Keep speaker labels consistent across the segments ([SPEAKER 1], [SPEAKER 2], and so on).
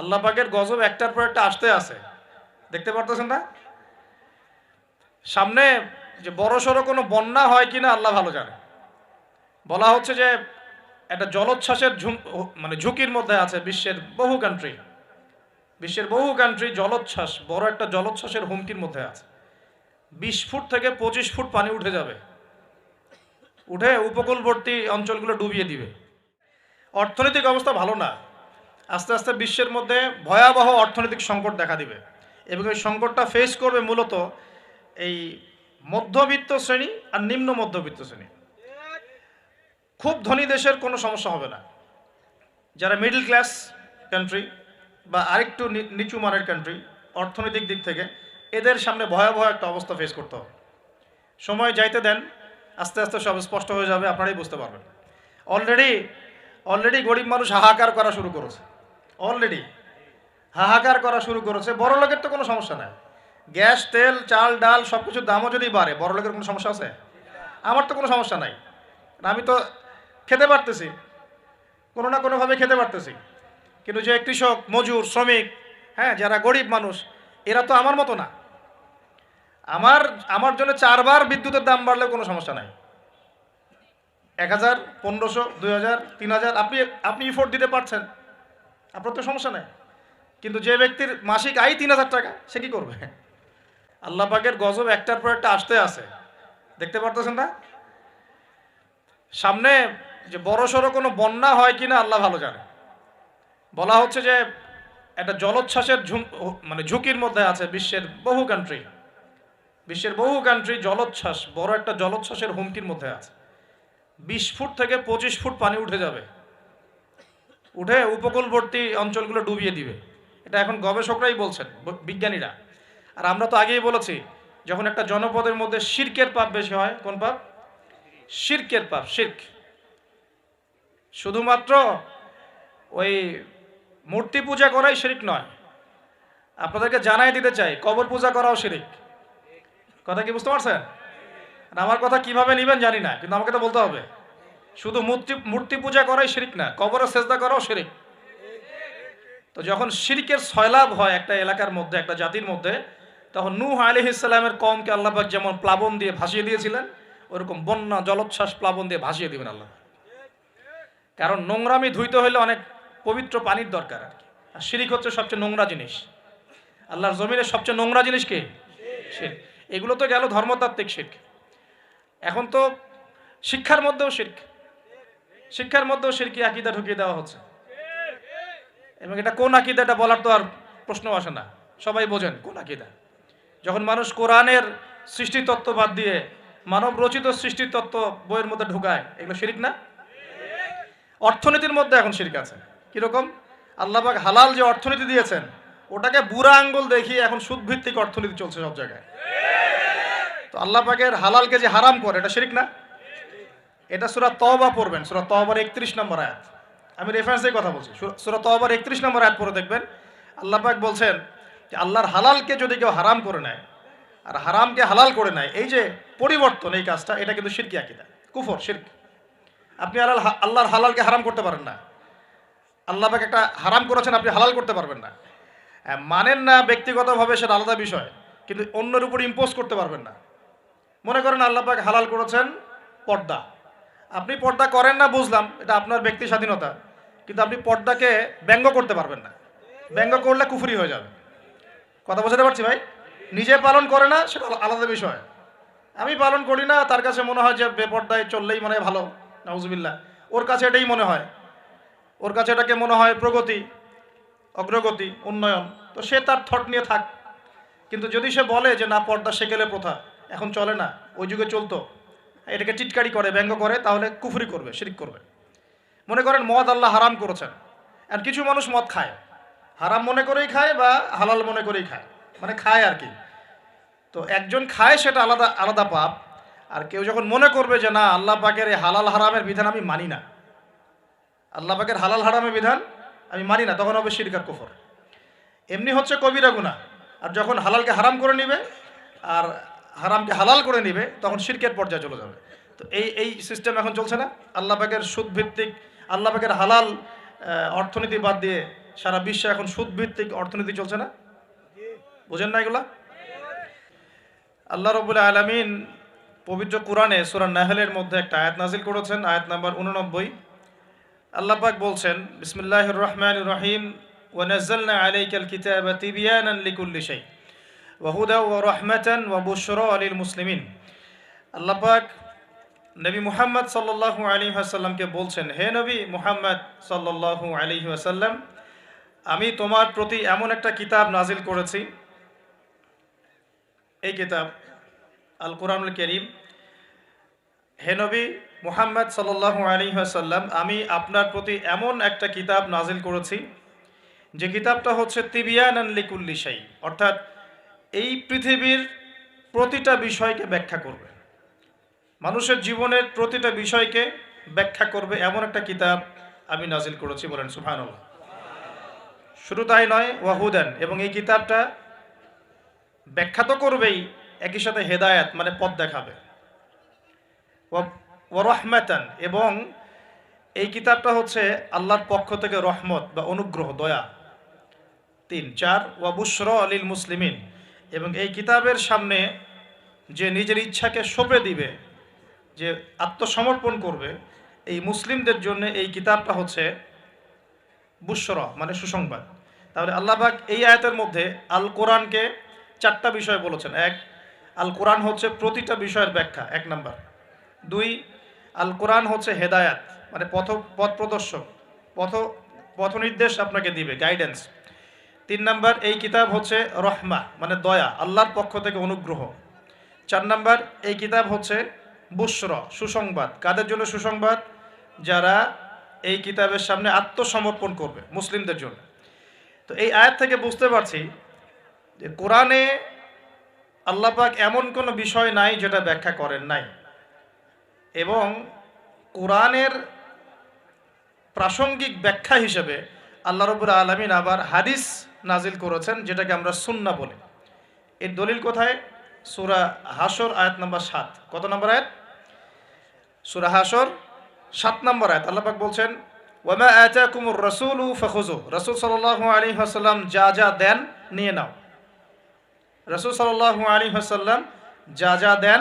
[SPEAKER 1] আল্লাহ পাকের গজব একটার পর একটা আসতে আছে, দেখতে পারতেছেন না? সামনে যে বড় সড়ো কোনো বন্যা হয় কিনা আল্লাহ ভালো জানে। বলা হচ্ছে যে একটা জলোচ্ছ্বাসের মানে ঝুঁকির মধ্যে আছে বিশ্বের বহু কান্ট্রি জলোচ্ছ্বাস, বড় একটা জলোচ্ছ্বাসের হুমকির মধ্যে আছে। 20 ফুট থেকে 25 ফুট পানি উঠে যাবে, উঠে উপকূলবর্তী অঞ্চলগুলো ডুবিয়ে দিবে। অর্থনৈতিক অবস্থা ভালো না, আস্তে আস্তে বিশ্বের মধ্যে ভয়াবহ অর্থনৈতিক সংকট দেখা দিবে এবং এই সংকটটা ফেস করবে মূলত এই মধ্যবিত্ত শ্রেণী আর নিম্ন মধ্যবিত্ত শ্রেণী। খুব ধনী দেশের কোনো সমস্যা হবে না, যারা মিডল ক্লাস কান্ট্রি বা আরেকটু নিচু মানের কান্ট্রি অর্থনৈতিক দিক থেকে, এদের সামনে ভয়াবহ একটা অবস্থা ফেস করতে হবে। সময় যাইতে দেন, আস্তে আস্তে সব স্পষ্ট হয়ে যাবে, আপনারাই বুঝতে পারবেন। অলরেডি গরিব মানুষ হাহাকার করা শুরু করেছে, বড় লোকের তো কোনো সমস্যা নাই। গ্যাস, তেল, চাল, ডাল সব কিছুর দামও যদি বাড়ে, বড় লোকের কোনো সমস্যা আছে? আমার তো কোনো সমস্যা নাই, আমি তো খেতে পারতেছি, কোনো না কোনোভাবে খেতে পারতেছি। কিন্তু যে কৃষক, মজুর, শ্রমিক, হ্যাঁ, যারা গরিব মানুষ, এরা তো আমার মতো না। আমার জন্য 4 বার বিদ্যুতের দাম বাড়লেও কোনো সমস্যা নাই। 1000, 1500, 2000, 3000 আপনি ইফোর্ট দিতে পারছেন, আপনার তো সমস্যা নাই। কিন্তু যে ব্যক্তির মাসিক আয় 3000 টাকা, সে কি করবে? আল্লাহ পাকের গজব একটার পর একটা আসতে আছে, দেখতে পারতেছেন না? সামনে যে বড় সড়ো কোনো বন্যা হয় কিনা আল্লাহ ভালো জানে। বলা হচ্ছে যে একটা জলোচ্ছ্বাসের মানে ঝুঁকির মধ্যে আছে বিশ্বের বহু কান্ট্রি জলোচ্ছ্বাস, বড় একটা জলোচ্ছ্বাসের হুমকির মধ্যে আছে। 20 ফুট থেকে 25 ফুট পানি উঠে যাবে, উঠে উপকূলবর্তী অঞ্চলগুলো ডুবিয়ে দিবে। এটা এখন গবেষকরাই বলছেন, বিজ্ঞানীরা। আর আমরা তো আগেই বলেছি, যখন একটা জনপদের মধ্যে শিরকের পাপ বেশি হয়, কোন পাপ? শিরকের পাপ। শিরক শুধুমাত্র ওই মূর্তি পূজা করাই শিরক নয়, আপনাদেরকে জানাই দিতে চাই, কবর পূজা করাও শিরক। কথা কি বুঝতে পারছেন? আমার কথা কিভাবে নেবেন জানি না, কিন্তু আমাকে তো বলতে হবে। শুধু মূর্তি পূজা করাই শিরক না, কবরে সেজদা করাও শিরক। তো যখন শিরকের সয়লাভ হয় একটা এলাকার মধ্যে, একটা জাতির মধ্যে, তখন নূহ আলাইহিস সালামের কওমকে আল্লাহ পাক যেমন প্লাবন দিয়ে ভাসিয়ে দিয়েছিলেন, ওরকম বন্যা, জলোচ্ছ্বাস, প্লাবন দিয়ে ভাসিয়ে দিবেন আল্লাহ। কারণ নোংরামি ধুইতে হলে অনেক পবিত্র পানির দরকার আর কি। আর শিরক হচ্ছে সবচেয়ে নোংরা জিনিস। আল্লাহর জমিনের সবচেয়ে নোংরা জিনিস কি? শিরক। এগুলো তো গেল ধর্মতাত্ত্বিক শিরক। এখন তো শিক্ষার মধ্যেও শিরকি আকীদা ঢুকিয়ে দেওয়া হচ্ছে। এবং এটা কোন আকীদা, এটা বলার তো আর প্রশ্ন আসে না, সবাই বোঝেন কোন আকীদা। যখন মানুষ কোরআনের সৃষ্টিতত্ত্ব বাদ দিয়ে মানব রচিত সৃষ্টিতত্ত্ব বইয়ের মধ্যে ঢুকায়, এগুলো শিরক না? অর্থনীতির মধ্যে এখন শিরক আছে। কিরকম? আল্লাহ পাক হালাল যে অর্থনীতি দিয়েছেন, ওটাকে বুড়া আঙ্গুল দেখিয়ে এখন সুদভিত্তিক অর্থনীতি চলছে সব জায়গায়। তো আল্লাহ পাকের হালালকে যে হারাম করে, এটা শিরক না? এটা সূরা তওবা পড়বেন, সূরা তওবার 31 নম্বর আয়াত। আমি রেফারেন্সের কথা বলছি, সূরা তওবার 31 নম্বর আয়াত পড়ে দেখবেন। আল্লাহ পাক বলছেন যে আল্লাহর হালালকে যদি কেউ হারাম করে নেয় আর হারামকে হালাল করে নেয়, এই যে পরিবর্তন, এই কাজটা, এটা কিন্তু শিরকি আকীদা, কুফর, শিরক। আপনি আল্লাহর হালালকে হারাম করতে পারেন না। আল্লাহ পাক একটা হারাম করেছেন, আপনি হালাল করতে পারবেন না। মানেন না ব্যক্তিগতভাবে, সেটা আলাদা বিষয়, কিন্তু অন্যের উপর ইম্পোজ করতে পারবেন না। মনে করেন আল্লাহ পাক হালাল করেছেন পর্দা, আপনি পর্দা করেন না, বুঝলাম, এটা আপনার ব্যক্তি স্বাধীনতা, কিন্তু আপনি পর্দাকে ব্যঙ্গ করতে পারবেন না। ব্যঙ্গ করলে কুফরি হয়ে যাবে। কথা বোঝাতে পারছি ভাই? নিজে পালন করে না, সেটা আলাদা বিষয়। আমি পালন করি না, তার কাছে মনে হয় যে বেপর্দায় চললেই মানে ভালো, নাউজুবিল্লাহ, ওর কাছে এটাই মনে হয়, ওর কাছে এটাকে মনে হয় প্রগতি, অগ্রগতি, উন্নয়ন। তো সে তার থট নিয়ে থাক। কিন্তু যদি সে বলে যে না, পর্দা সেকেলে প্রথা, এখন চলে না, ওই যুগে চলতো, এটাকে টিটকারি করে, ব্যঙ্গ করে, তাহলে কুফরি করবে, শিরক করবে। মনে করেন মদ আল্লাহ হারাম করেছেন, আর কিছু মানুষ মদ খায়, হারাম মনে করেই খায় বা হালাল মনে করেই খায়, মানে খায় আর কি। তো একজন খায়, সেটা আলাদা আলাদা পাপ। আর কেউ যখন মনে করবে যে না, আল্লাহ পাকের এই হালাল হারামের বিধান আমি মানি না, আল্লাহ পাকের হালাল হারামের বিধান আমি মানি না, তখন হবে শিরক আর কুফর। এমনি হচ্ছে কবিরা গুনাহ। আর যখন হালালকে হারাম করে নিবে আর হারামকে হালাল করে নিবে, তখন শিরকের পর্যায়ে চলে যাবে। তো এই সিস্টেম এখন চলছে না। আল্লাহ পাকের সুদ ভিত্তিক, আল্লাহ পাকের হালাল অর্থনীতি বাদ দিয়ে সারা বিশ্বে এখন সুদভিত্তিক অর্থনীতি চলছে না? বুঝেন না এগুলা? আল্লাহ রাব্বুল আলামিন পবিত্র কোরআনে সূরা নাহলের মধ্যে একটা আয়াত নাজিল করেছেন, আয়াত নাম্বার 89। আল্লাহ পাক বলছেন, বিসমিল্লাহির রহমানির রহিম, ওয়া নাযালনা আলাইকাল কিতাবা তিবয়ানান লিকুল্লি শাই ওয়া হুদা ওয়া রাহমাতান ওয়া বুশরা লিল মুসলিমিন। আল্লাহ পাক নবী মুহাম্মদ সাল্লাল্লাহু আলাইহি ওয়াসাল্লামকে বলছেন, হে নবী মুহাম্মদ সাল্লাল্লাহু আলাইহি ওয়াসাল্লাম, আমি তোমার প্রতি এমন একটা কিতাব নাজিল করেছি, এই কিতাব আল কোরআনুল কারীম। হে নবী মুহাম্মদ সাল্লাল্লাহু আলাইহি ওয়াসাল্লাম, আমি আপনার প্রতি এমন একটা কিতাব নাজিল করেছি যে কিতাবটা হচ্ছে তিবিয়ানান লিকুল্লি শাই, অর্থাৎ এই পৃথিবীর প্রতিটা বিষয়কে ব্যাখ্যা করবে, মানুষের জীবনের প্রতিটা বিষয়কে ব্যাখ্যা করবে, এমন একটা কিতাব আমি নাজিল করেছি। বলেন সুবহানাল্লাহ। শুধু তাই নয়, ওয়াহুদান, এবং এই কিতাবটা ব্যাখ্যা তো করবেই, একই সাথে হেদায়াত মানে পথ দেখাবে, ওয়া রাহমাতান, এবং এই কিতাবটা হচ্ছে আল্লাহর পক্ষ থেকে রহমত বা অনুগ্রহ, দয়া। 3, 4, ওয়া বুশরা লিল মুসলিমিন, এবং এই কিতাবের সামনে যে নিজের ইচ্ছাকে সঁপে দিবে, যে আত্মসমর্পণ করবে, এই মুসলিমদের জন্য এই কিতাবটা হচ্ছে বুশরা মানে সুসংবাদ। তাহলে আল্লাহ পাক এই আয়াতের মধ্যে আল কোরআনকে 4টা বিষয় বলেছেন। 1, আল কোরআন হচ্ছে প্রতিটা বিষয়ের ব্যাখ্যা, 1 নাম্বার। 2, আল কোরআন হচ্ছে হেদায়াত মানে পথ প্রদর্শক, পথ নির্দেশ আপনাকে দিবে, গাইডেন্স। 3 নাম্বার, এই কিতাব হচ্ছে রহমা মানে দয়া, আল্লাহর পক্ষ থেকে অনুগ্রহ। 4 নাম্বার, এই কিতাব হচ্ছে বুশরা সুসংবাদ। কাদের জন্য সুসংবাদ? যারা এই কিতাবের সামনে আত্মসমর্পণ করবে, মুসলিমদের জন্য। তো এই আয়াত থেকে বুঝতে পারছি যে কোরআনে আল্লাহ পাক এমন কোনো বিষয় নাই যেটা ব্যাখ্যা করেন নাই, এবং কোরআনের প্রাসঙ্গিক ব্যাখ্যা হিসেবে আল্লাহ রাব্বুল আলামিন আবার হাদিস নাজিল করেছেন, যেটাকে আমরা সুন্নাহ বলি। এর দলিল কোথায়? সূরা হাশর আয়াত নাম্বার 7। কত নম্বর আয়াত? সূরা হাশর 7 নম্বর আয়াত। আল্লাহ পাক বলছেন, ওয়া মা আতাকুমুর রাসূলু ফাখুযু, রাসূল সাল্লাল্লাহু আলাইহি ওয়াসাল্লাম যা যা দেন নিয়ে নাও। রাসূল সাল্লাল্লাহু আলাইহি ওয়াসাল্লাম যা যা দেন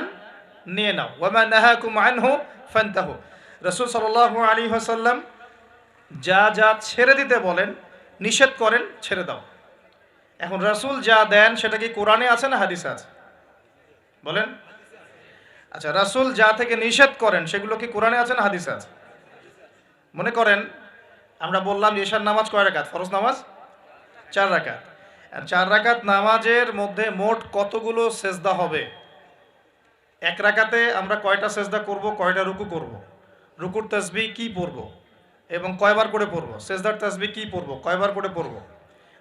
[SPEAKER 1] নিয়ে নাও। ওয়া মা নাহাকুম আনহু ফান্তাহু, রাসূল সাল্লাল্লাহু আলাইহি ওয়াসাল্লাম যা যা ছেড়ে দিতে বলেন, নিষেধ করেন, ছেড়ে দাও। এখন রাসূল যা দেন সেটা কি কোরআনে আছে না হাদিসে আছে? বলেন। আচ্ছা, রাসূল যা থেকে নিষেধ করেন সেগুলো কি কোরআনে আছে না হাদিসে আছে? মনে করেন আমরা বললাম ঈশার নামাজ কয় রাকাত? ফরজ নামাজ 4 রাকাত। আর 4 রাকাত নামাজের মধ্যে মোট কতগুলো সেজদা হবে? 1 রাকাতে আমরা কয়টা সেজদা করব, কয়টা রুকু করব, রুকুর তাসবিহ কি পড়ব এবং কয়বার করে পড়ব, সেজদার তাসবিহ কি পড়ব, কয়বার করে পড়ব,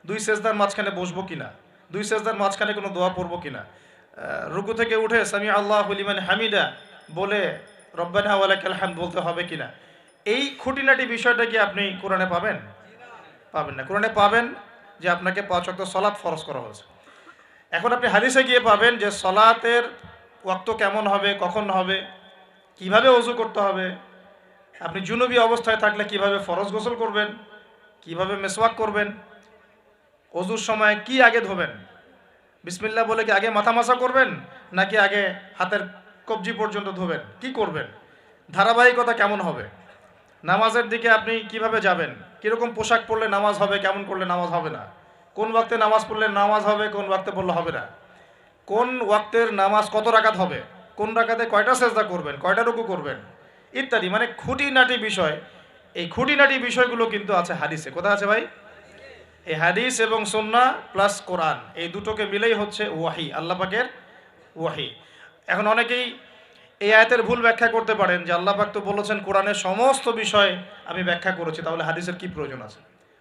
[SPEAKER 1] 2 সেজদার মাঝখানে বসবো কিনা, 2 সেজদার মাঝখানে কোনো দোয়া পড়ব কিনা, রুকু থেকে উঠে সামি আল্লাহু লিমান হামিদা বলে রব্বানা ওয়া লাকাল হামদ বলতে হবে কিনা, এই খুঁটিনাটি বিষয়টা কি আপনি কোরআনে পাবেন? পাবেন না। কোরআনে পাবেন যে আপনাকে 5 ওয়াক্ত সালাত ফরজ করা হয়েছে। এখন আপনি হাদিসে গিয়ে পাবেন যে সালাতের ওয়াক্ত কেমন হবে, কখন হবে, কিভাবে ওযু করতে হবে, আপনি জুনুবি অবস্থায় থাকলে কিভাবে ফরজ গোসল করবেন, কিভাবে মেসওয়াক করবেন, ওযুর সময় কি আগে ধোবেন, বিসমিল্লাহ বলে কি আগে মাথা মাসা করবেন নাকি আগে হাতের কবজি পর্যন্ত ধোবেন, কি করবেন, ধারাবাহিকতা কেমন হবে, নামাজের দিকে আপনি কিভাবে যাবেন, কিরকম পোশাক পরলে নামাজ হবে, কেমন করলে নামাজ হবে না, কোন ওয়াক্তে নামাজ পড়লে নামাজ হবে, কোন ওয়াক্তে পড়লে হবে না, কোন ওয়াক্তের নামাজ কত রাকাত হবে, কোন রাকাতে কয়টা সেজদা করবেন, কয়টা রুকু করবেন, ইত্যাদি, মানে খুঁটিনাটি বিষয়। এই খুঁটিনাটি বিষয়গুলো কিন্তু আছে হাদিসে। কোথায় আছে ভাই? এই হাদিস এবং সুন্নাহ প্লাস কোরআন, এই দুটোকে মিলেই হচ্ছে ওয়াহি, আল্লাহ পাকের ওয়াহি। এখন অনেকেই এই আয়াতের ভুল ব্যাখ্যা করতে পারেন যে আল্লাহ পাক তো বলেছেন কোরআনের সমস্ত বিষয় আমি ব্যাখ্যা করেছি, তাহলে হাদিসের কি প্রয়োজন আছে?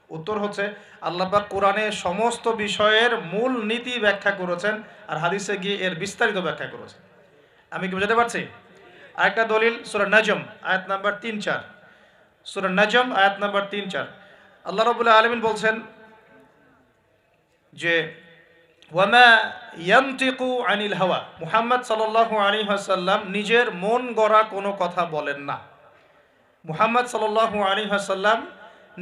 [SPEAKER 1] উত্তর হচ্ছে আল্লাহ পাক কোরআনের সমস্ত বিষয়ের মূল নীতি ব্যাখ্যা করেছেন, আর হাদিসে গিয়ে এর বিস্তারিত ব্যাখ্যা করেছেন। আমি কি বুঝাতে পারছি? আরেকটা দলিল সূরা নাজম আয়াত নাম্বার 3-4। সূরা নাজম আয়াত নাম্বার 3-4 আল্লাহ রাব্বুল আলামিন বলছেন যে ওয়ামা ইয়ানতিকু আনিল হাওয়া, মুহাম্মদ সাল্লাল্লাহু আলাইহি ওয়াসাল্লাম নিজের মন গড়া কোনো কথা বলেন না। মুহাম্মদ সাল্লাল্লাহু আলাইহি ওয়াসাল্লাম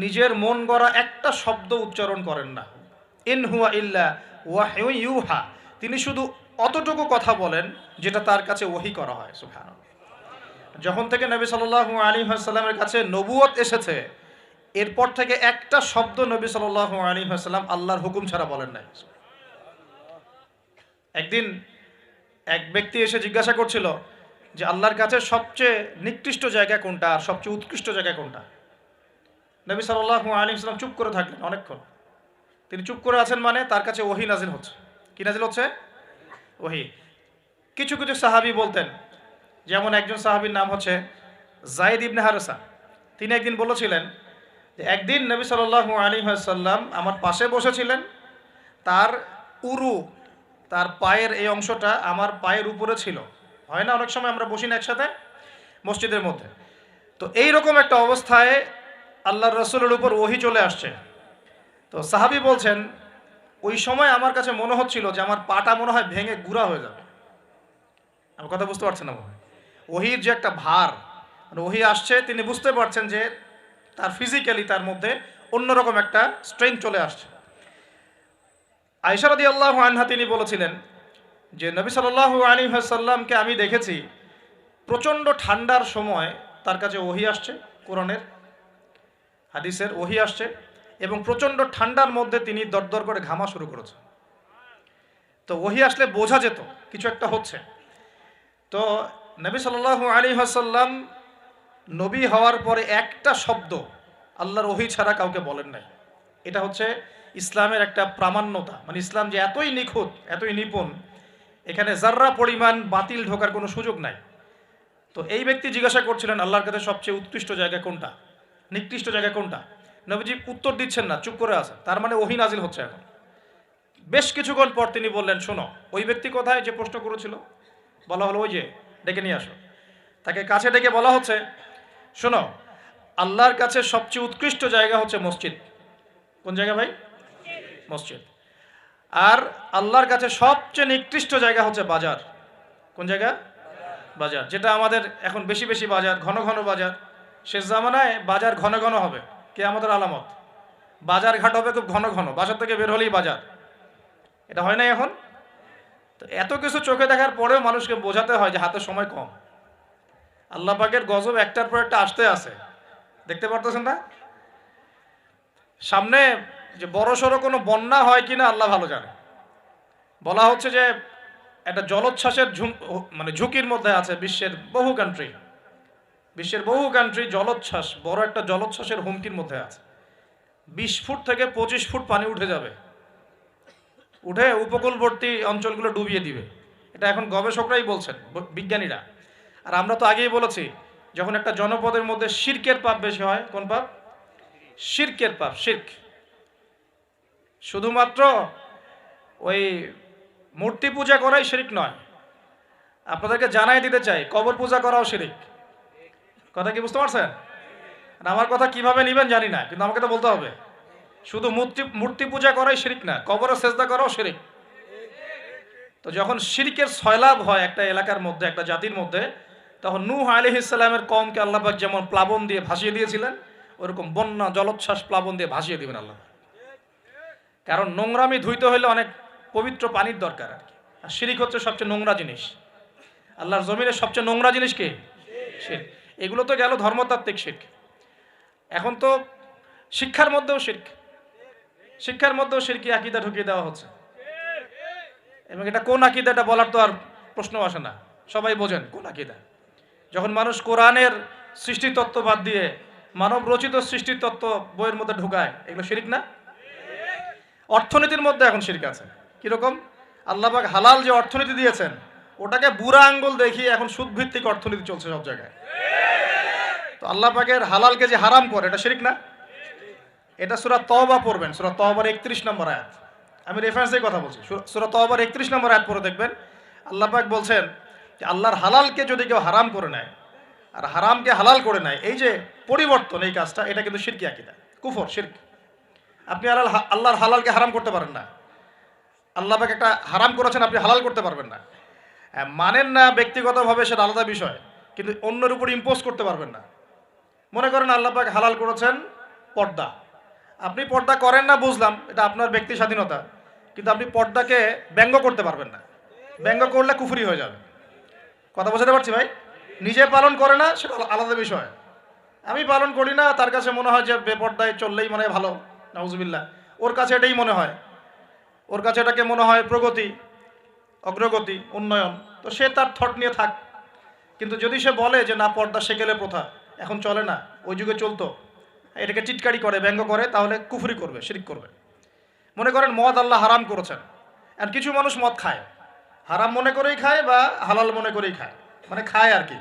[SPEAKER 1] নিজের মন গড়া একটা শব্দ উচ্চারণ করেন না। ইন হুয়া ইল্লা ওয়াহয়ু ইউহা, তিনি শুধু অতটুকু কথা বলেন যেটা তার কাছে ওহী করা হয়। সুবহানাল্লাহ। যখন থেকে নবী সাল্লাল্লাহু আলাইহি ওয়াসাল্লামের কাছে নবুয়ত এসেছে, এরপর থেকে একটা শব্দ নবী সাল্লাল্লাহু আলাইহি ওয়াসাল্লাম আল্লাহর হুকুম ছাড়া বলেন নাই। একদিন এক ব্যক্তি এসে জিজ্ঞাসা করছিল যে আল্লাহর কাছে সবচেয়ে নিকৃষ্ট জায়গা কোনটা আর সবচেয়ে উৎকৃষ্ট জায়গা কোনটা। নবী সাল্লাল্লাহু আলাইহি ওয়াসাল্লাম চুপ করে থাকলেন অনেকক্ষণ। তিনি চুপ করে আছেন মানে তার কাছে ওহী নাজিল হচ্ছে। কি নাজিল হচ্ছে? ওহী। কিছু কিছু সাহাবী বলতেন, যেমন একজন সাহাবীর নাম হচ্ছে যায়েদ ইবনে হারেসা। তিনি একদিন বলেছিলেন যে একদিন নবী সাল্লাল্লাহু আলাইহি ওয়াসাল্লাম আমার পাশে বসেছিলেন, তার উরু, তার পায়ের এই অংশটা আমার পায়ের উপরে ছিল। হয় না অনেক সময় আমরা বসি না একসাথে মসজিদের মধ্যে, তো এইরকম একটা অবস্থায় আল্লাহর রাসূলের উপর ওহী চলে আসছে। তো সাহাবী বলছেন ওই সময় আমার কাছে মনে হচ্ছিল যে আমার পাটা মনে হয় ভেঙে গুঁড়া হয়ে যাবে। আমার কথা বুঝতে পারছেন না? ওহীর যে একটা ভার, ওহী আসছে, তিনি বুঝতে পারছেন যে তার ফিজিক্যালি তার মধ্যে অন্যরকম একটা স্ট্রেংথ চলে আসছে। আয়েশা রাদিয়াল্লাহু আনহা তিনি বলেছিলেন যে নবী সাল্লাল্লাহু আলাইহি ওয়াসাল্লামকে আমি দেখেছি প্রচণ্ড ঠান্ডার সময় তার কাছে ওহী আসছে, কোরআনের হাদিসের ওহী আসছে, এবং প্রচণ্ড ঠান্ডার মধ্যে তিনি দরদর করে ঘামা শুরু করেছেন। তো ওহী আসলে বোঝা যেত কিছু একটা হচ্ছে। তো নবী সাল্লাল্লাহু আলাইহি ওয়াসাল্লাম নবী হওয়ার পরে একটা শব্দ আল্লাহর ওহী ছাড়া কাউকে বলেন নাই। এটা হচ্ছে ইসলামের একটা প্রামাণ্যতা, মানে ইসলাম যে এতই নিখুঁত, এতই নিপুণ, এখানে যার্রা পরিমাণ বাতিল ঢোকার কোনো সুযোগ নাই। তো এই ব্যক্তি জিজ্ঞাসা করছিলেন আল্লাহর কাছে সবচেয়ে উৎকৃষ্ট জায়গা কোনটা, নিকৃষ্ট জায়গা কোনটা। নবীজি উত্তর দিচ্ছেন না, চুপ করে আছেন। তার মানে ওহী নাজিল হচ্ছে এখন। বেশ কিছুক্ষণ পর তিনি বললেন, শোনো, ওই ব্যক্তি কোথায় যে প্রশ্ন করেছিল? বলা হলো ওই যে, ডেকে নিয়ে আসো। তাকে কাছে ডেকে বলা হচ্ছে, শোনো, আল্লাহর কাছে সবচেয়ে উৎকৃষ্ট জায়গা হচ্ছে মসজিদ। কোন জায়গা ভাই? মসজিদ। আর আল্লাহর কাছে সবচেয়ে নিকৃষ্ট জায়গা হচ্ছে বাজার। কোন জায়গা? বাজার। যেটা আমাদের এখন বেশি বেশি বাজার, ঘন ঘন বাজার। শেষ জামানায় বাজার ঘন ঘন হবে, কিয়ামতের আলামত। বাজার ঘাট হবে খুব ঘন ঘন, বাসা থেকে বের হলেই বাজার। এটা হয় না এখন? তো এত কিছু চোখে দেখার পরেও মানুষকে বোঝাতে হয় যে হাতে সময় কম। আল্লাহ পাকের গজব একটার পর একটা আসতে আছে, দেখতে পারতেছেন না? সামনে যে বড় সড়ো কোনো বন্যা হয় কিনা আল্লাহ ভালো জানে। বলা হচ্ছে যে একটা জলোচ্ছ্বাসের মানে ঝুঁকির মধ্যে আছে বিশ্বের বহু কান্ট্রি। বিশ্বের বহু কান্ট্রি জলোচ্ছ্বাস, বড় একটা জলোচ্ছ্বাসের হুমকির মধ্যে আছে। 20 ফুট থেকে 25 ফুট পানি উঠে যাবে, উঠে উপকূলবর্তী অঞ্চলগুলো ডুবিয়ে দিবে। এটা এখন গবেষকরাই বলছেন, বিজ্ঞানীরা। আর আমরা তো আগেই বলেছি, যখন একটা জনপদের মধ্যে শিরকের পাপ বেশি হয়, কোন পাপ? শিরকের পাপ। শিরক শুধুমাত্র ওই মূর্তি পূজা করাই শিরক নয়, আপনাদেরকে জানাই দিতে চাই, কবর পূজা করাও শিরক। কথা কি বুঝতে পারছেন? আমার কথা কিভাবে নেবেন জানি না, কিন্তু আমাকে তো বলতে হবে। শুধু মূর্তি পূজা করাই শিরক না, কবরে সেজদা করাও শিরক। তো যখন শিরকের সয়লাভ হয় একটা এলাকার মধ্যে, একটা জাতির মধ্যে, তখন নূহ আলাইহিস সালামের কওমকে আল্লাহ পাক যেমন প্লাবন দিয়ে ভাসিয়ে দিয়েছিলেন, ওরকম বন্যা জলোচ্ছ্বাস প্লাবন দিয়ে ভাসিয়ে দিবেন আল্লাহ। কারণ নোংরামি ধুইতে হলে অনেক পবিত্র পানির দরকার আর কি। আর শিরক হচ্ছে সবচেয়ে নোংরা জিনিস। আল্লাহর জমিনের সবচেয়ে নোংরা জিনিস কি? শিরক। এগুলো তো গেল ধর্মতাত্ত্বিক শিরক। এখন তো শিক্ষার মধ্যেও শিরক, শিক্ষার মধ্যেও শিরকি আকীদা ঢুকিয়ে দেওয়া হচ্ছে। এবং এটা কোন আকীদা, এটা বলার তো আর প্রশ্ন আসে না, সবাই বোঝেন কোন আকীদা। যখন মানুষ কোরআনের সৃষ্টিতত্ত্ব বাদ দিয়ে মানব রচিত সৃষ্টিতত্ত্ব বইয়ের মধ্যে ঢুকায়, এগুলো শিরক না? অর্থনীতির মধ্যে এখন শিরক আছে। কিরকম? আল্লাহ পাক হালাল যে অর্থনীতি দিয়েছেন, ওটাকে বুড়া আঙ্গুল দেখিয়ে এখন সুদভিত্তিক অর্থনীতি চলছে সব জায়গায়। তো আল্লাহ পাকের হালালকে যে হারাম করে, এটা শিরক না? এটা সূরা তওবা পড়বেন, সূরা তওবার 31 নম্বর আয়াত। আমি রেফারেন্সেই কথা বলছি। সূরা তওবার 31 নম্বর আয়াত পড়ে দেখবেন, আল্লাহ পাক বলছেন যে আল্লাহর হালালকে যদি কেউ হারাম করে নেয় আর হারামকে হালাল করে নেয়, এই যে পরিবর্তন, এই কাজটা, এটা কিন্তু শিরকি আকীদা, কুফর, শিরক। আপনি আল্লাহর হালালকে হারাম করতে পারেন না। আল্লাহ পাক একটা হারাম করেছেন, আপনি হালাল করতে পারবেন না। মানেন না ব্যক্তিগতভাবে, সেটা আলাদা বিষয়, কিন্তু অন্যের উপর ইম্পোজ করতে পারবেন না। মনে করেন আল্লাহ পাক হালাল করেছেন পর্দা। আপনি পর্দা করেন না বুঝলাম, এটা আপনার ব্যক্তি স্বাধীনতা, কিন্তু আপনি পর্দাকে ব্যঙ্গ করতে পারবেন না। ব্যঙ্গ করলে কুফরি হয়ে যাবে। কথা বোঝাতে পারছি ভাই? নিজে পালন করে না সেটা আলাদা বিষয়। আমি পালন করি না, তার কাছে মনে হয় যে বেপর্দায় চললেই মনে হয় ভালো, নাউজুবিল্লাহ। ওর কাছে এটাই মনে হয়, ওর কাছে এটাকে মনে হয় প্রগতি, অগ্রগতি, উন্নয়ন। তো সে তার থট নিয়ে থাক। কিন্তু যদি সে বলে যে না, পর্দা সেকেলে প্রথা, এখন চলে না, ওই যুগে চলতো, এটাকে টিটকারি করে, ব্যঙ্গ করে, তাহলে কুফরি করবে, শিরক করবে। মনে করেন মদ আল্লাহ হারাম করেছেন, আর কিছু মানুষ মদ খায়, হারাম মনে করেই খায় বা হালাল মনে করেই খায়, মানে খায় আর কি।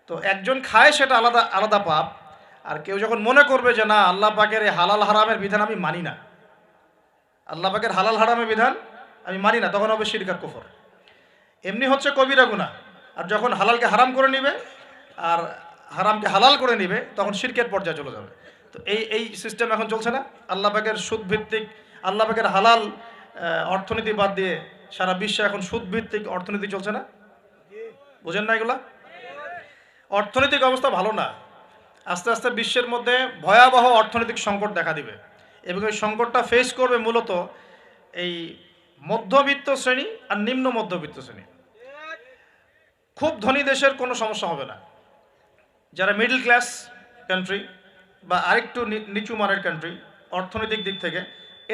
[SPEAKER 1] তো একজন খায় সেটা আলাদা আলাদা পাপ, আর কেউ যখন মনে করবে যে না, আল্লাহ পাকের এই হালাল হারামের বিধান আমি মানি না, আল্লাহ পাকের হালাল হারামের বিধান আমি মানি না, তখন হবে শিরক আর কুফর। এমনি হচ্ছে কবিরা গুনাহ। আর যখন হালালকে হারাম করে নিবে আর হারামকে হালাল করে নিবে, তখন শিরকের পর্যায়ে চলে যাবে। তো এই এই সিস্টেম এখন চলছে না। আল্লাহ পাকের সুদ ভিত্তিক, আল্লাহ পাকের হালাল অর্থনীতি বাদ দিয়ে সারা বিশ্বে এখন সুদ ভিত্তিক অর্থনীতি চলছে না? বুঝেন না এগুলা? অর্থনৈতিক অবস্থা ভালো না। আস্তে আস্তে বিশ্বের মধ্যে ভয়াবহ অর্থনৈতিক সংকট দেখা দিবে, এবং এই সংকটটা ফেস করবে মূলত এই মধ্যবিত্ত শ্রেণী আর নিম্ন মধ্যবিত্ত শ্রেণী। খুব ধনী দেশের কোনো সমস্যা হবে না, যারা মিডল ক্লাস কান্ট্রি বা আরেকটু নিচু মানের কান্ট্রি অর্থনৈতিক দিক থেকে,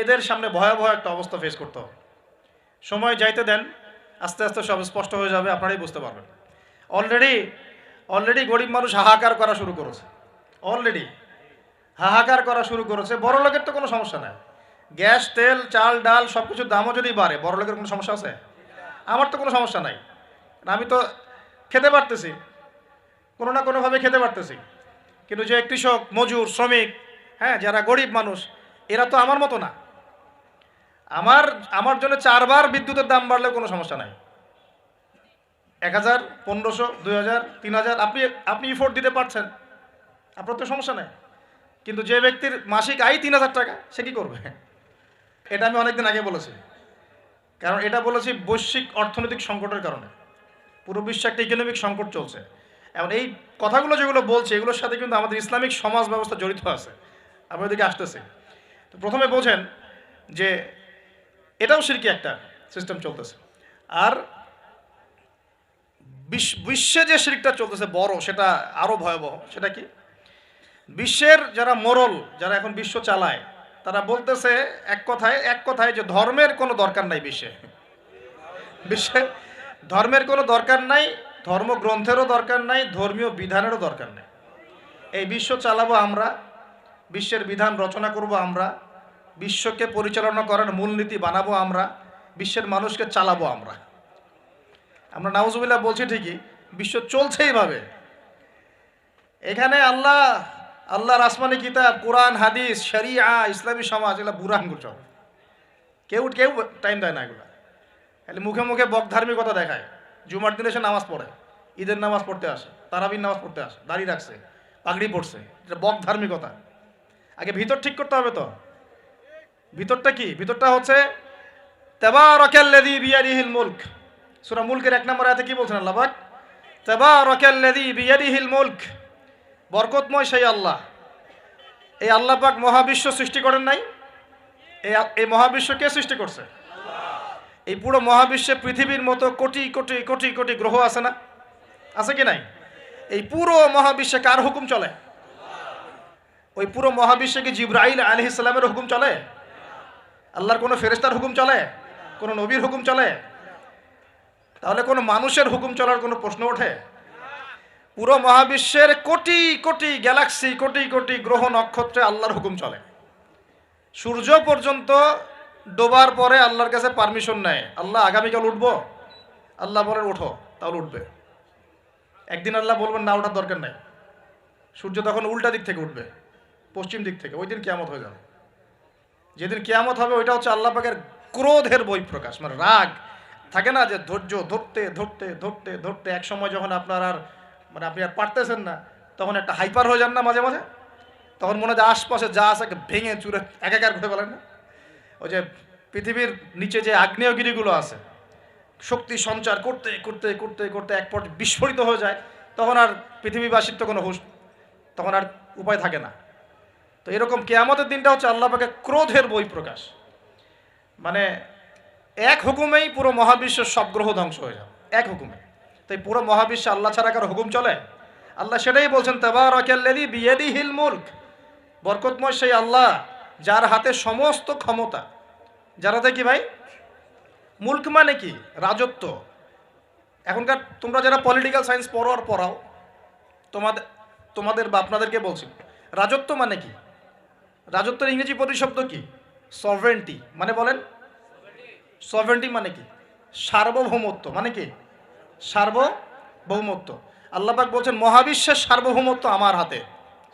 [SPEAKER 1] এদের সামনে ভয়াবহ একটা অবস্থা ফেস করতে হবে। সময় যাইতে দেন, আস্তে আস্তে সব স্পষ্ট হয়ে যাবে, আপনারাই বুঝতে পারবেন। অলরেডি গরিব মানুষ হাহাকার করা শুরু করেছে, অলরেডি হাহাকার করা শুরু করেছে। বড় লোকের তো কোনো সমস্যা নাই, গ্যাস তেল চাল ডাল সব কিছুর দামও যদি বাড়ে, বড় লোকের কোনো সমস্যা আছে? আমার তো কোনো সমস্যা নাই, আমি তো খেতে পারতেছি, কোনো না কোনোভাবে খেতে পারতেছি। কিন্তু যে কৃষক, মজুর, শ্রমিক, হ্যাঁ, যারা গরিব মানুষ, এরা তো আমার মতো না। আমার জন্য 4 বার বিদ্যুতের দাম বাড়লেও কোনো সমস্যা নাই। 1000, 1500, 2000, 3000 আপনি ইফোর্ট দিতে পারছেন, আপনার তো সমস্যা নেই। কিন্তু যে ব্যক্তির মাসিক আয় 3000 টাকা, সে কি করবে? এটা আমি অনেকদিন আগে বলেছি, কারণ এটা বলেছি বৈশ্বিক অর্থনৈতিক সংকটের কারণে। পুরো বিশ্বে একটা ইকোনমিক সংকট চলছে। এখন এই কথাগুলো যেগুলো বলছে, এগুলোর সাথে কিন্তু আমাদের ইসলামিক সমাজ ব্যবস্থা জড়িত আছে। আমি ওইদিকে আসতেছি। তো প্রথমে বোঝেন যে এটাও শিরকি একটা সিস্টেম চলতেছে। আর বিশ্বে যে শিরকটা চলতেছে বড়, সেটা আরও ভয়াবহ। সেটা কি? বিশ্বের যারা মোরল, যারা এখন বিশ্ব চালায়, তারা বলতেছে এক কথায় যে ধর্মের কোনো দরকার নাই বিশ্বে ধর্মের কোনো দরকার নাই, ধর্মগ্রন্থেরও দরকার নাই, ধর্মীয় বিধানেরও দরকার নেই। এই বিশ্ব চালাবো আমরা, বিশ্বের বিধান রচনা করব আমরা, বিশ্বকে পরিচালনা করার মূলনীতি বানাবো আমরা, বিশ্বের মানুষকে চালাবো আমরা। নাউজুবিল্লাহ বলছি ঠিকই, বিশ্ব চলছে এইভাবে। এখানে আল্লাহর আসমানি কিতাব, কোরআন, হাদিস, শরিয়া, ইসলামী সমাজ, এগুলো বুড়া আঙ্গুল সব। কেউ টাইম দেয় না এগুলো, খালি মুখে মুখে বক ধার্মিকতা দেখায়। জুমার দিনে এসে নামাজ পড়ে, ঈদের নামাজ পড়তে আসে, তারাবির নামাজ পড়তে আসে, দাড়ি রাখছে, পাগড়ি পড়ছে, এটা বক ধার্মিকতা। আগে ভিতর ঠিক করতে হবে। তো ভিতরটা কি? ভিতরটা হচ্ছে তাবারাকাল্লাযী বিয়াদিহিল মুলক। সূরা মুলকের 1 নম্বর আয়াতে কি বলছেন আল্লাহ পাক? তাবারাকাল্লাযী বিয়াদিহিল মুলক, বরকতময় সেই আল্লাহ। এই আল্লাহ পাক মহাবিশ্ব সৃষ্টি করেন নাই? এই মহাবিশ্ব কে সৃষ্টি করছে? এই পুরো মহাবিশ্বে পৃথিবীর মতো কোটি কোটি কোটি কোটি গ্রহ আছে না? আছে কি নাই? এই পুরো মহাবিশ্বে কার হুকুম চলে? ওই পুরো মহাবিশ্বে কি জিবরাইল আলাইহিস সালামের হুকুম চলে? আল্লাহর কোনো ফেরেশতার হুকুম চলে? কোনো নবীর হুকুম চলে? তাহলে কোনো মানুষের হুকুম চলার কোনো প্রশ্ন ওঠে? পুরো মহাবিশ্বের কোটি কোটি গ্যালাক্সি, কোটি কোটি গ্রহ নক্ষত্রে আল্লাহর হুকুম চলে। সূর্য পর্যন্ত ডোবার পরে আল্লাহর কাছে পারমিশন নেয়, আল্লাহ আগামীকাল উঠবো, আল্লাহ বলেন ওঠো, তাহলে উঠবে। একদিন আল্লাহ বলবেন না, ওঠার দরকার নাই, সূর্য তখন উল্টা দিক থেকে উঠবে, পশ্চিম দিক থেকে। ওই দিন কিয়ামত হয়ে যাবে। যেদিন কিয়ামত হবে, ওইটা হচ্ছে আল্লাহ পাকের ক্রোধের বহিঃপ্রকাশ, মানে রাগ থাকে না, যে ধৈর্য ধরতে ধরতে ধরতে ধরতে এক সময় যখন আপনি আর পারতেছেন না, তখন একটা হাইপার হয়ে যান না মাঝে মাঝে, তখন মনে হয় আশপাশে যা আছে ভেঙে চুরে একাকার করে ফেলেন না? ওই যে পৃথিবীর নিচে যে আগ্নেয়গিরিগুলো আছে, শক্তি সঞ্চার করতে করতে করতে করতে এক পর্যায়ে বিস্ফোরিত হয়ে যায়, তখন আর পৃথিবীবাসীর তো কোনো হুঁশ, তখন আর উপায় থাকে না। তো এরকম কিয়ামতের দিনটা হচ্ছে আল্লাহ পাকের ক্রোধের বহিঃপ্রকাশ। মানে এক হুকুমেই পুরো মহাবিশ্বের সব গ্রহ ধ্বংস হয়ে যাবে, এক হুকুমে। তাই পুরো মহাবিশ্বে আল্লাহ ছাড়া কারো হুকুম চলে? আল্লাহ সেটাই বলছেন, তাবারাকাল্লাযী বিয়াদিহিল মুলক, বরকতময় সেই আল্লাহ যার হাতে সমস্ত ক্ষমতা। যার হাতে কি ভাই? মুলক মানে কি? রাজত্ব। এখনকার তোমরা যারা পলিটিক্যাল সায়েন্স পড়ো আর পড়াও, তোমাদের বা আপনাদেরকে বলছি, রাজত্ব মানে কি? রাজত্বের ইংরেজি প্রতিশব্দ কি? সভরেন্টি। মানে বলেন, সভরেন্টি মানে কি? সার্বভৌমত্ব। মানে কি? সার্বভৌমত্ব। আল্লাহ পাক বলছেন মহাবিশ্বের সার্বভৌমত্ব আমার হাতে।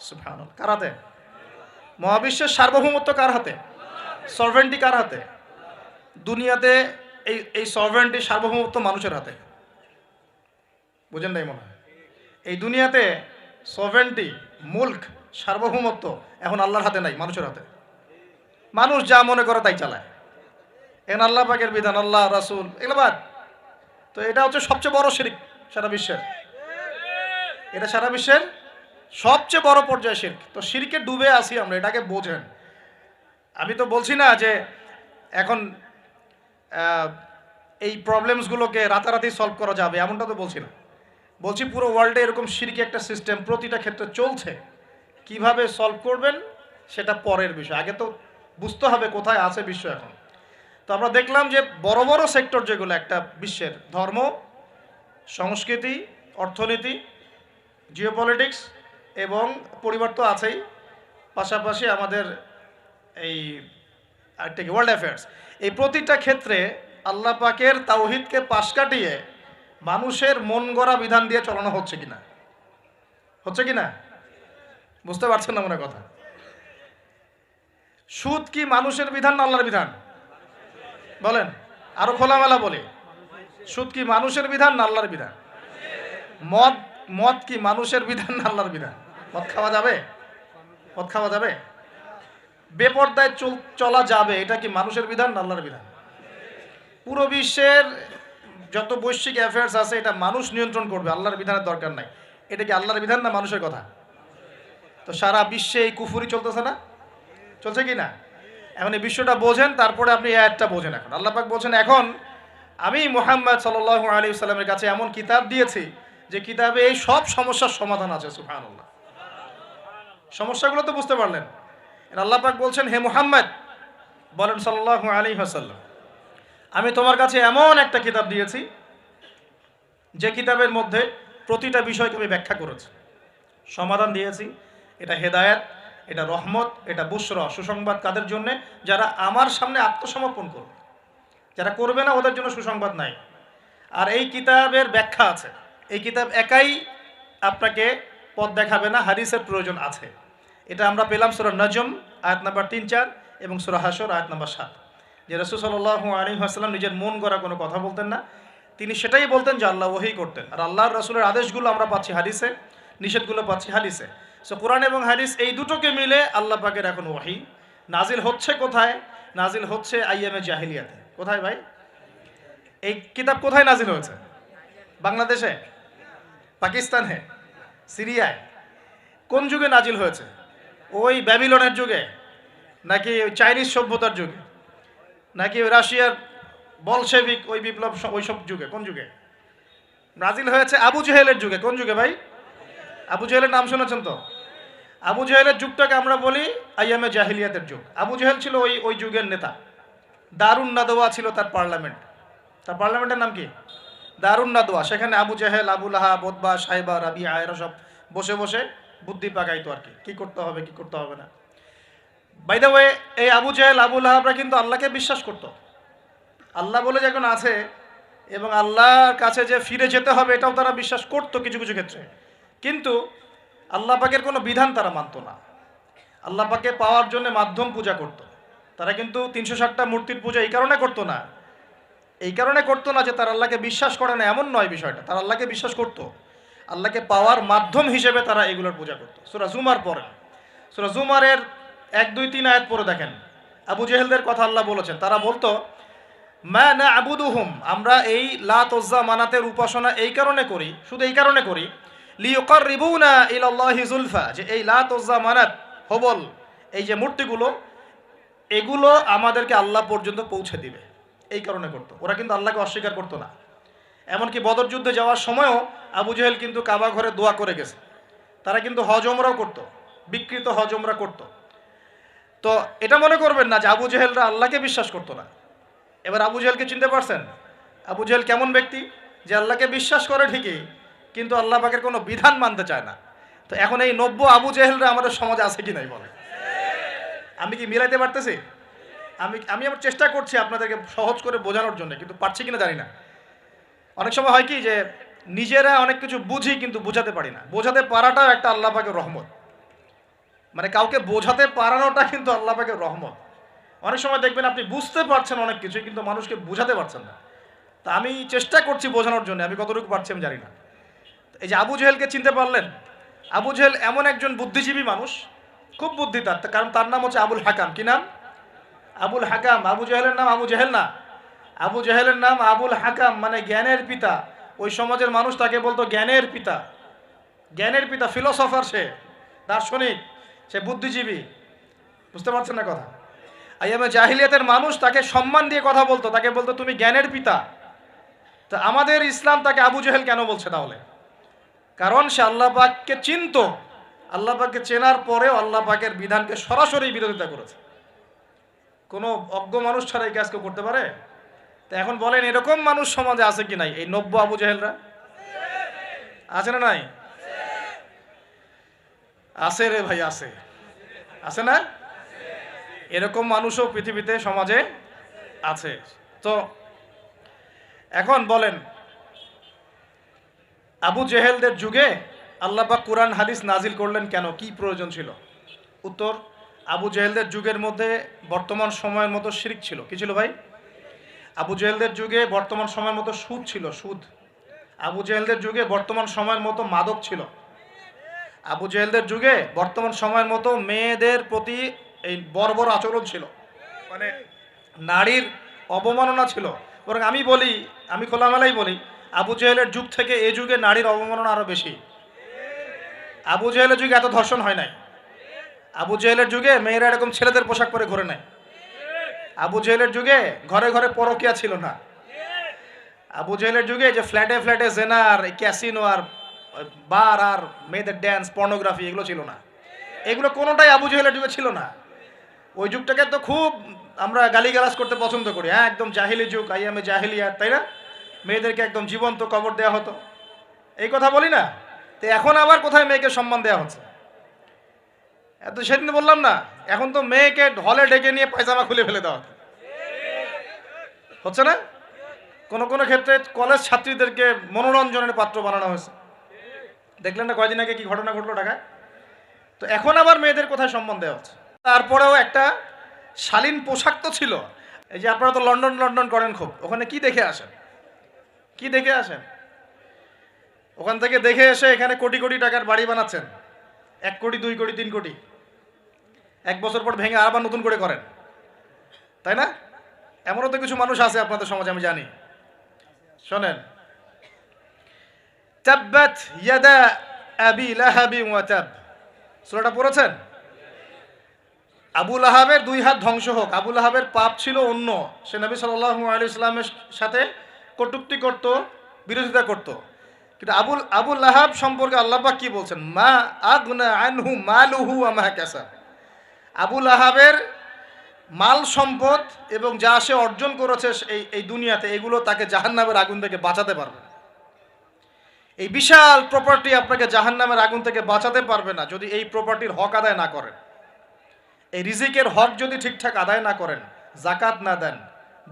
[SPEAKER 1] সুবহানাল্লাহ। কার হাতে? মহাবিশ্বের সার্বভৌমত্ব কার হাতে? সভরেন্টি কার হাতে? দুনিয়াতে এই সভরেন্টি সার্বভৌমত্ব মানুষের হাতে। বুঝেন নাই মনে হয়? এই দুনিয়াতে সভরেন্টি, মুলক, সার্বভৌমত্ব এখন আল্লাহর হাতে নাই, মানুষের হাতে। মানুষ যা মনে করে তাই চালায়। এখন আল্লাহ পাকের বিধান, আল্লাহ রাসূল এগুলো বাদ। তো এটা হচ্ছে সবচেয়ে বড় শিরক সারা বিশ্বের। এটা সারা বিশ্বের সবচেয়ে বড় পর্যায়ে শিরক। তো শিরকে ডুবে আছি আমরা, এটাকে বোঝেন। আমি তো বলছি না যে এখন এই প্রবলেমসগুলোকে রাতারাতি সলভ করা যাবে, এমনটা তো বলছি না। বলছি পুরো ওয়ার্ল্ডে এরকম শিরকি একটা সিস্টেম প্রতিটা ক্ষেত্রে চলছে। কিভাবে সলভ করবেন সেটা পরের বিষয়, আগে তো বুঝতে হবে কোথায় আছে বিশ্ব এখন। তো আমরা দেখলাম যে বড় বড় সেক্টর যেগুলো একটা বিশ্বের, ধর্ম, সংস্কৃতি, অর্থনীতি, জিওপলিটিক্স এবং পরিবার তো আছেই, পাশাপাশি আমাদের এই আরেকটা কি, ওয়ার্ল্ড অ্যাফেয়ার্স। এই প্রতিটা ক্ষেত্রে আল্লাহ পাকের তাওহীদকে পাশ কাটিয়ে মানুষের মন গড়া বিধান দিয়ে চালানো হচ্ছে কিনা? হচ্ছে কিনা? বুঝতে পারছেন না মনে কথা? সুদ কি মানুষের বিধান না আল্লাহর বিধান? বলেন, আরো খোলামেলা বলি, সুদ কি মানুষের বিধান না আল্লাহর বিধান? মদ কি মানুষের বিধান না আল্লাহর বিধান? মদ খাওয়া যাবে? মদ খাওয়া যাবে? বেপরদায় চলা যাবে, এটা কি মানুষের বিধান না আল্লাহর বিধান? পুরো বিশ্বের যত বৈশ্বিক অ্যাফেয়ার্স আছে এটা মানুষ নিয়ন্ত্রণ করবে, আল্লাহর বিধানের দরকার নাই। এটা কি আল্লাহর বিধান না মানুষের কথা? তো সারা বিশ্বে এই কুফুরি চলতেছে না? চলছে কি না? এখন এই বিশ্বটা বোঝেন, তারপরে আপনি এই আয়াতটা বোঝেন। এখন আল্লাহ পাক বলছেন, এখন আমি মুহাম্মদ সাল্লাল্লাহু আলাইহি ওয়াসাল্লামের কাছে এমন কিতাব দিয়েছি যে কিতাবে এই সব সমস্যার সমাধান আছে। সুবহানাল্লাহ। সমস্যাগুলো তো বুঝতে পারলেন। আল্লাহ পাক বলছেন, হে মুহাম্মদ বলেন সাল্লাল্লাহু আলাইহি ওয়াসাল্লাম, আমি তোমার কাছে এমন একটা কিতাব দিয়েছি যে কিতাবের মধ্যে প্রতিটা বিষয়কে আমি ব্যাখ্যা করেছি, সমাধান দিয়েছি। এটা হেদায়েত, এটা রহমত, এটা বুশরা, সুসংবাদ কাদের জন্য? যারা আমার সামনে আত্মসমর্পণ করবে। যারা করবে না ওদের জন্য সুসংবাদ নাই। আর এই কিতাবের ব্যাখ্যা আছে। এই কিতাব একাই আপনাকে পথ দেখাবে না, হাদিসের প্রয়োজন আছে। এটা আমরা পেলাম সূরা নজম আয়াত নাম্বার 3-4 এবং সূরা হাশর আয়াত নাম্বার 7। যে রাসূল সাল্লাল্লাহু আলাইহি ওয়াসাল্লাম নিজের মন গড়া কোনো কথা বলতেন না, তিনি সেটাই বলতেন যে আল্লাহ ওহী করতেন। আর আল্লাহর রাসূলের আদেশগুলো আমরা পাচ্ছি হাদিসে, নিষেধগুলো পাচ্ছি হাদিসে। সো কোরআন এবং হাদিস এই দুটোকে মিলে আল্লাহ পাকের এখন ওহী নাজিল হচ্ছে। কোথায় নাজিল হচ্ছে? আইয়ামে জাহিলিয়াতে। কোথায় ভাই? এই কিতাব কোথায় নাজিল হয়েছে? বাংলাদেশে, পাকিস্তানে, সিরিয়ায়? কোন যুগে নাজিল হয়েছে? ওই ব্যাবিলনের যুগে, নাকি ওই চাইনিজ সভ্যতার যুগে, নাকি ওই রাশিয়ার বলশেভিক ওই বিপ্লব ওই সব যুগে? কোন যুগে নাজিল হয়েছে? আবু জেহেলের যুগে। কোন যুগে ভাই? আবু জেহেলের নাম শুনেছেন তো? আবু জেহেলের যুগটাকে আমরা বলি আইয়ামে জাহিলিয়াতের যুগ। আবু জেহেল ছিল ওই যুগের নেতা। দারুন নাদওয়া ছিল তার পার্লামেন্ট। তার পার্লামেন্টের নাম কি? দারুন নাদওয়া। সেখানে আবু জেহেল, আবু লাহাব, উতবা, সাইবা, রাবিয়া এরা সব বসে বসে বুদ্ধি পাকাইতো আর কি, কি করতে হবে কি করতে হবে না। বাই দ্য ওয়ে, এই আবু জেহেল, আবু লাহাবরা কিন্তু আল্লাহকে বিশ্বাস করত। আল্লাহ বলে যখন আছে এবং আল্লাহর কাছে যে ফিরে যেতে হবে এটাও তারা বিশ্বাস করত কিছু কিছু ক্ষেত্রে। কিন্তু আল্লাহ পাকের কোনো বিধান তারা মানত না। আল্লাহ পাকে পাওয়ার জন্য মাধ্যম পূজা করত। তারা কিন্তু 360টা মূর্তির পূজা এই কারণে করতো না, যে তারা আল্লাহকে বিশ্বাস করে না এমন নয় বিষয়টা। তারা আল্লাহকে বিশ্বাস করত, আল্লাহকে পাওয়ার মাধ্যম হিসেবে তারা এগুলোর পূজা করত। সূরা জুমার পড়েন, সূরা জুমারের 1, 2, 3 আয়াত পড়ে দেখেন আবু জেহেলদের কথা আল্লাহ বলেছেন। তারা বলতো, মা না'বুদুহুম, আমরা এই লাত উজ্জা মানাতের উপাসনা এই কারণে করি, শুধু এই কারণে করি, লিয়ুকাররিবুনা ইলাল্লাহি যুলফা, যে এই লাত উজ্জা মানাত হবল এই যে মূর্তিগুলো, এগুলো আমাদেরকে আল্লাহ পর্যন্ত পৌঁছে দিবে, এই কারণে করতো। ওরা কিন্তু আল্লাহকে অস্বীকার করতো না। এমনকি বদর যুদ্ধে যাওয়ার সময়ও আবু জেহেল কিন্তু কাবা ঘরে দোয়া করে গেছে। তারা কিন্তু হজ ওমরাও করতো, বিকৃত হজ ওমরা করতো। তো এটা মনে করবেন না যে আবু জেহেলরা আল্লাহকে বিশ্বাস করতো না। এবার আবু জেহেলকে চিনতে পারছেন? আবু জেহেল কেমন ব্যক্তি? যে আল্লাহকে বিশ্বাস করে ঠিকই, কিন্তু আল্লাহ পাকের কোনো বিধান মানতে চায় না। তো এখন এই 90 আবু জেহেলরা আমাদের সমাজে আছে কি নাই বলে? আমি কি মিলাইতে পারতেছি? আমি আবার চেষ্টা করছি আপনাদেরকে সহজ করে বোঝানোর জন্য, কিন্তু পারছি কিনা জানি না। অনেক সময় হয় কি যে নিজেরা অনেক কিছু বুঝি কিন্তু বোঝাতে পারি না। বোঝাতে পারাটাও একটা আল্লাহ পাকের রহমত। মানে কাউকে বোঝাতে পারানোটা কিন্তু আল্লাহ পাকের রহমত। অনেক সময় দেখবেন আপনি বুঝতে পারছেন অনেক কিছু, কিন্তু মানুষকে বোঝাতে পারছেন না। তা আমি চেষ্টা করছি বোঝানোর জন্য, আমি কতটুকু পারছি আমি জানি না। এই যে আবু জেহেলকে চিনতে পারলেন? আবু জেহেল এমন একজন বুদ্ধিজীবী মানুষ, খুব বুদ্ধি তার, কারণ তার নাম হচ্ছে আবুল হাকাম। কি নাম? আবুল হাকাম। আবু জেহেলের নাম আবু জেহেল না, আবু জেহেলের নাম আবুল হাকাম, মানে জ্ঞানের পিতা। ওই সমাজের মানুষ তাকে বলতো জ্ঞানের পিতা। জ্ঞানের পিতা, ফিলোসফার, সে দার্শনিক, সে বুদ্ধিজীবী। বুঝতে পারছেন না কথা? আইয়ামে জাহিলিয়াতের মানুষ তাকে সম্মান দিয়ে কথা বলতো, তাকে বলতো তুমি জ্ঞানের পিতা। তা আমাদের ইসলাম তাকে আবু জেহেল কেন বলছে তাহলে? কারণ সে আল্লাহ পাককে চিনত। আল্লাহ পাককে চেনার পরেও আল্লাহ পাকের বিধানকে সরাসরি বিরোধিতা করেছে। কোনো অজ্ঞ মানুষ ছাড়া এই কাজ কেউ করতে পারে? তো এখন বলেন, এরকম মানুষ সমাজে আছে কি নাই? এই 90 আবু জেহেলরা আছে না নাই? আছে রে ভাই, আছে। আছে না? এরকম মানুষও পৃথিবীতে সমাজে আছে। তো এখন বলেন, আবু জেহেলদের যুগে আল্লাহ পাক কুরআন হাদিস নাজিল করলেন কেন? কি প্রয়োজন ছিল? উত্তর, আবু জেহেলদের যুগের মধ্যে বর্তমান সময়ের মতো শিরক ছিল। কি ছিল ভাই? আবু জেহেলদের যুগে বর্তমান সময়ের মতো সুদ ছিল, সুদ। আবু জেহেলদের যুগে বর্তমান সময়ের মতো মাদক ছিল। আবু জেহেলদের যুগে বর্তমান সময়ের মতো মেয়েদের প্রতি এই বর্বর আচরণ ছিল, মানে নারীর অবমাননা ছিল। বরং আমি খোলামেলাই বলি, আবু জেহেলের যুগ থেকে এই যুগে নারীর অবমাননা আরো বেশি। আবু জেহেলের যুগে এত ধর্ষণ হয় নাই। আবু জেহেলের যুগে মেয়েরা এরকম ছেলেদের পোশাক পরে ঘুরে নাই। আবু জেহেলের যুগে ঘরে ঘরে পরকিয়া ছিল না। আবু জেহেলের যুগে যে ফ্ল্যাটে ফ্ল্যাটে জেনা আর ক্যাসিনো আর বার আর মেয়েদের ড্যান্স, পর্নোগ্রাফি, এগুলো ছিল না। এগুলো কোনোটাই আবু জেহেলের যুগে ছিল না। ওই যুগটাকে তো খুব আমরা গালিগালাজ করতে পছন্দ করি। হ্যাঁ, একদম জাহিলি যুগ, আইয়ামে জাহিলিয়াত, তাই না? মেয়েদেরকে একদম জীবন্ত কবর দেওয়া হতো, এই কথা বলি না? তো এখন আবার কোথায় মেয়েকে সম্মান দেওয়া হচ্ছে? এত সেদিন বললাম না, এখন তো মেয়েকে হলে ডেকে নিয়ে পায়জামা খুলে ফেলে দেওয়া হচ্ছে না? কোন কোন ক্ষেত্রে কলেজ ছাত্রীদেরকে মনোরঞ্জনের পাত্র বানানো হয়েছে। দেখলেন না কয়দিন আগে কি ঘটনা ঘটলো ঢাকায়? তো এখন আবার মেয়েদের কোথায় সম্মান দেওয়া হচ্ছে? তারপরেও একটা শালীন পোশাক তো ছিল। এই যে আপনারা তো লন্ডন লন্ডন করেন খুব, ওখানে কি দেখে আসেন? কি দেখে আসেন? ওখান থেকে দেখে এসে এখানে কোটি কোটি টাকার বাড়ি বানাচ্ছেন, 1 কোটি 2 কোটি 3 কোটি। 1 বছর পর ভেঙে আবার নতুন করে করেন, তাই না? এমনও তো কিছু মানুষ আছে আপনাদের সমাজে, আমি জানি। শোনেন, তাব্বাত ইয়াদা আবি লাহাবি ওয়া তাব, সূরাটা পড়েছেন? আবু লাহাবের 2 হাত ধ্বংস হোক। আবু লাহাবের পাপ ছিল অন্য, সে নবী সাল্লাল্লাহু আলাইহি ওয়াসাল্লামের সাথে কটূক্তি করত, বিরোধিতা করত। কিন্তু আবু লাহাব সম্পর্কে আল্লাহ পাক কি বলছেন? মা আগনা আনহু মালুহু ওয়া মা কাসাব। আবু লাহাবের মাল সম্পদ এবং যা সে অর্জন করেছে এই দুনিয়াতে, এগুলো তাকে জাহান্নামের আগুন থেকে বাঁচাতে পারবে না। এই বিশাল প্রপার্টি আপনাকে জাহান্নামের আগুন থেকে বাঁচাতে পারবে না যদি এই প্রপার্টির হক আদায় না করেন। এই রিজিকের হক যদি ঠিকঠাক আদায় না করেন, জাকাত না দেন,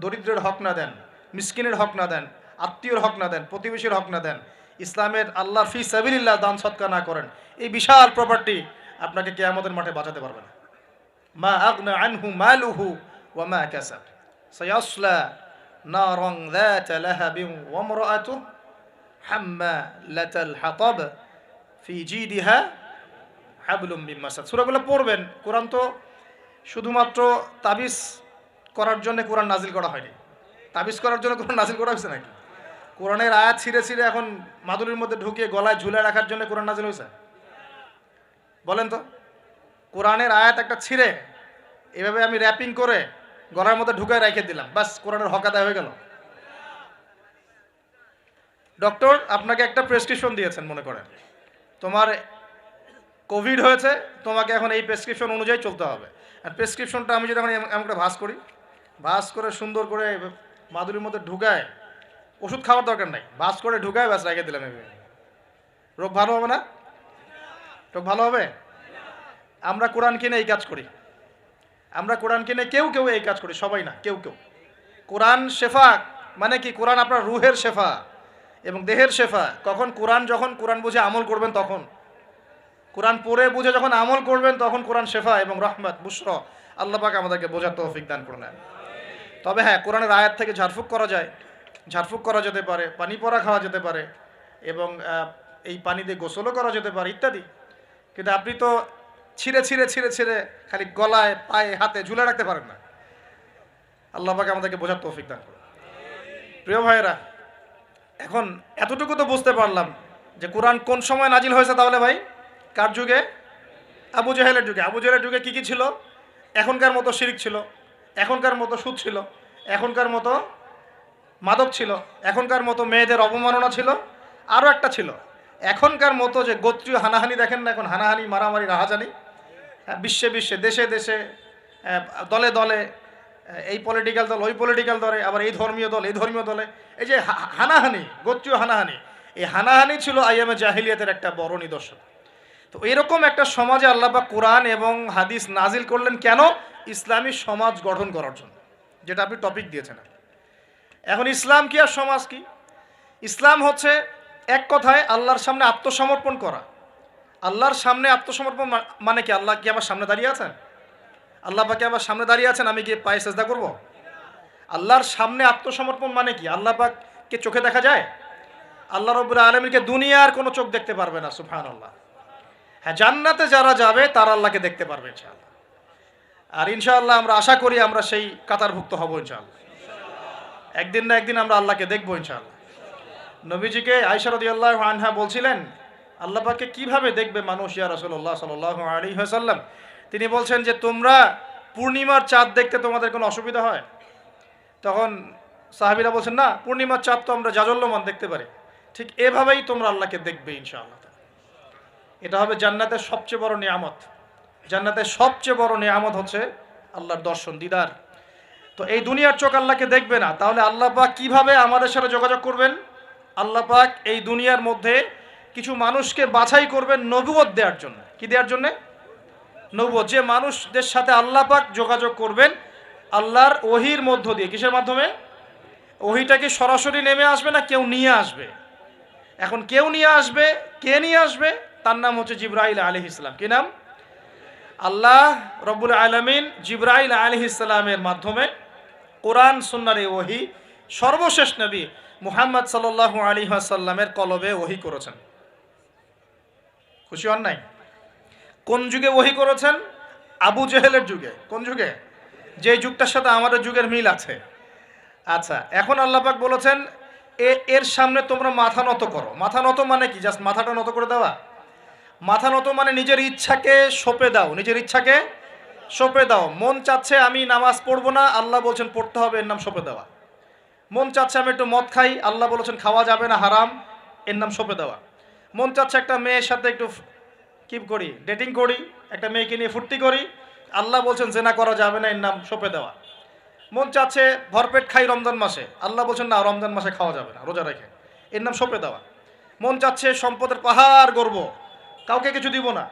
[SPEAKER 1] দরিদ্রের হক না দেন, মিসকিনের হক না দেন, আত্মীয়র হক না দেন, প্রতিবেশীর হক না দেন, ইসলামের আল্লাহর ফি সাবিলিল্লাহ দান সদকা না করেন, এই বিশাল প্রপার্টি আপনাকে কিয়ামতের মাঠে বাঁচাতে পারবে না। মা আগনা আনহু মালুহু ওয়া মা কাসাব সায়াসলা নারান যাতা লাহাবিন ওয়া ইমরাআতুহু হাম্মালাতাল হাতাব ফি জিদিহা হাবলুম মিন মাসাদ। সূরাগুলো পড়বেন। কোরআন তো শুধুমাত্র তাবিজ করার জন্য কোরআন নাজিল করা হয়নি। তাবিজ করার জন্য কোরআন নাজিল করা হয়েছে নাকি? কোরআনের আয়াত ছিঁড়ে ছিঁড়ে এখন মাদুরির মধ্যে ঢুকিয়ে গলায় ঝুলে রাখার জন্য কোরআন নাজিল হয়েছে? বলেন তো। কোরআনের আয়াত একটা ছিঁড়ে এভাবে আমি র্যাপিং করে গলার মধ্যে ঢুকায় রেখে দিলাম, বাস কোরআনের হক আদায় হয়ে গেল। ডক্টর আপনাকে একটা প্রেসক্রিপশন দিয়েছেন, মনে করেন তোমার কোভিড হয়েছে, তোমাকে এখন এই প্রেসক্রিপশন অনুযায়ী চলতে হবে। আর প্রেসক্রিপশনটা আমি যদি এখন এমন করে ভাঁজ করি, ভাঁজ করে সুন্দর করে মাদুরির মধ্যে ঢুকায়, ওষুধ খাওয়ার দরকার নাই, ভাঁজ করে ঢুকায় ব্যাস রেখে দিলাম, রোগ ভালো হবে না? রোগ ভালো হবে? আমরা কোরআন কিনে এই কাজ করি, আমরা কোরআন কিনে কেউ কেউ এই কাজ করি, সবাই না, কেউ কেউ। কোরআন শেফা মানে কি? কোরআন আপনার রুহের শেফা এবং দেহের শেফা। কখন? যখন কোরআন বুঝে আমল করবেন তখন, কোরআন পড়ে বুঝে যখন আমল করবেন তখন কোরআন শেফা এবং রহমত বুশরা। আল্লাহ পাক আমাদেরকে বোঝার তৌফিক দান করলেন। তবে হ্যাঁ, কোরআনের আয়াত থেকে ঝাড়ফুঁক করা যায়, ঝাড়ফুঁক করা যেতে পারে, পানি পড়া খাওয়া যেতে পারে, এবং এই পানি দিয়ে গোসলও করা যেতে পারে ইত্যাদি। কিন্তু আপনি তো ছিঁড়ে ছিঁড়ে ছিঁড়ে ছিঁড়ে খালি গলায়, পায়ে, হাতে ঝুলে রাখতে পারেন না। আল্লাহ পাক আমাদেরকে বোঝার তৌফিক দান করুন। প্রিয় ভাইয়েরা, এখন এতটুকু তো বুঝতে পারলাম যে কোরআন কোন সময় নাজিল হয়েছে। তাহলে ভাই কার যুগে? আবু জেহেলের যুগে। আবু জেহেলের যুগে কি কি ছিল? এখনকার মতো শিরক ছিল, এখনকার মতো সুদ ছিল, এখনকার মতো মাদক ছিল, এখনকার মতো মেয়েদের অবমাননা ছিল, আরও একটা ছিল এখনকার মতো যে গোত্রীয় হানাহানি, দেখেন না এখন হানাহানি, মারামারি, রাহাজানি, বিশ্বে বিশ্বে, দেশে দেশে, দলে দলে, এই পলিটিক্যাল দল ওই পলিটিক্যাল দলে, আবার এই ধর্মীয় দল এই ধর্মীয় দলে, এই যে হানাহানি, গোত্রীয় হানাহানি, এই হানাহানি ছিল আইয়ামে জাহিলিয়াতের একটা বড় নিদর্শন। তো এরকম একটা সমাজে আল্লাহ পাক কোরআন এবং হাদিস নাজিল করলেন কেন? ইসলামী সমাজ গঠন করার জন্য, যেটা আপনি টপিক দিয়েছেন। এখন ইসলাম কি আর সমাজ কি? ইসলাম হচ্ছে এক কথায় আল্লাহর সামনে আত্মসমর্পণ করা। আল্লাহর সামনে আত্মসমর্পণ মানে কি? আল্লাহ কি আমার সামনে দাঁড়িয়ে আছেন? আল্লাহ পাকে আমার সামনে দাঁড়িয়ে আছেন, আমি গিয়ে পায়ে সেজদা করব? আল্লাহর সামনে আত্মসমর্পণ মানে কি? আল্লাহ পাককে চোখে দেখা যায়? আল্লাহ রাব্বুল আলামিনকে দুনিয়ার কোনো চোখ দেখতে পারবে না, সুবহানাল্লাহ। হ্যাঁ, জান্নাতে যারা যাবে তারা আল্লাহকে দেখতে পারবে ইনশাআল্লাহ। আর ইনশাআল্লাহ আমরা আশা করি আমরা সেই কাতারভুক্ত হব ইনশাআল্লাহ। একদিন না একদিন আমরা আল্লাহকে দেখবো ইনশাআল্লাহ। নবীজিকে আয়েশা রাদিয়াল্লাহু আনহা বলছিলেন, আল্লাহ পাককে কিভাবে দেখবে মানুষ ইয়া রাসূলুল্লাহ সাল্লাল্লাহু আলাইহি ওয়াসাল্লাম? তিনি বলছেন যে তোমরা পূর্ণিমার চাঁদ দেখতে তোমাদের কোনো অসুবিধা হয়? তখন সাহাবীরা বলছেন, না, পূর্ণিমার চাঁদ তো আমরা জাজল্যমান দেখতে পারি। ঠিক এভাবেই তোমরা আল্লাহকে দেখবে ইনশাআল্লাহ। এটা হবে জান্নাতের সবচেয়ে বড় নিয়ামত। জান্নাতের সবচেয়ে বড় নিয়ামত হচ্ছে আল্লাহর দর্শন, দিদার। তো এই দুনিয়ার চোখ আল্লাহকে দেখবে না, তাহলে আল্লাহ পাক কিভাবে আমাদের সাথে যোগাযোগ করবেন? আল্লাহ পাক এই দুনিয়ার মধ্যে কিছু মানুষকে বাছাই করবেন নবুয়ত দেওয়ার জন্য। কি দেওয়ার জন্য? নবুয়ত। যে মানুষদের সাথে আল্লাহ পাক যোগাযোগ করবেন আল্লাহর ওহির মধ্য দিয়ে। কিসের মাধ্যমে? ওহিটা কি সরাসরি নেমে আসবে না কেউ নিয়ে আসবে? এখন কেউ নিয়ে আসবে, কে নিয়ে আসবে? তার নাম হচ্ছে জিবরাইল আলাইহিস সালাম। কি নাম? আল্লাহ রব্বুল আলামিন জিবরাইল আলাইহিস সালামের মাধ্যমে কোরআন সুন্নাহর এই ওহী সর্বশেষ নবী মুহাম্মদ সাল্লাল্লাহু আলাইহি ওয়াসাল্লামের কলবে ওহী করেছেন। খুশি হন নাই? কোন যুগে ওহী করেছেন? আবু জেহেলের যুগে। কোন যুগে? যে যুগটার সাথে আমাদের যুগের মিল আছে। আচ্ছা, এখন আল্লাহ পাক বলেছেন এর সামনে তোমরা মাথা নত করো। মাথা নত মানে কি? জাস্ট মাথাটা নত করে দেওয়া? মাথা নত মানে নিজের ইচ্ছাকে সঁপে দাও, নিজের ইচ্ছাকে সঁপে দাও। মন চাচ্ছে আমি নামাজ পড়বো না, আল্লাহ বলছেন পড়তে হবে, এর নাম সঁপে দেওয়া। মন চাচ্ছে আমি একটু মদ খাই, আল্লাহ বলেছেন খাওয়া যাবে না, হারাম, এর নাম সঁপে দেওয়া। মন চাচ্ছে একটা মেয়ের সাথে একটু কি করি, ডেটিং করি, একটা মেয়েকে নিয়ে ফুর্তি করি, আল্লাহ বলছেন জেনা করা যাবে না, এর নাম সঁপে দেওয়া। মন চাচ্ছে ভরপেট খাই রমজান মাসে, আল্লাহ বলছেন না, রমজান মাসে খাওয়া যাবে না, রোজা রেখে, এর নাম সঁপে দেওয়া। মন চাচ্ছে সম্পদের পাহাড় গর্ব, কাউকে কিছু দিব না,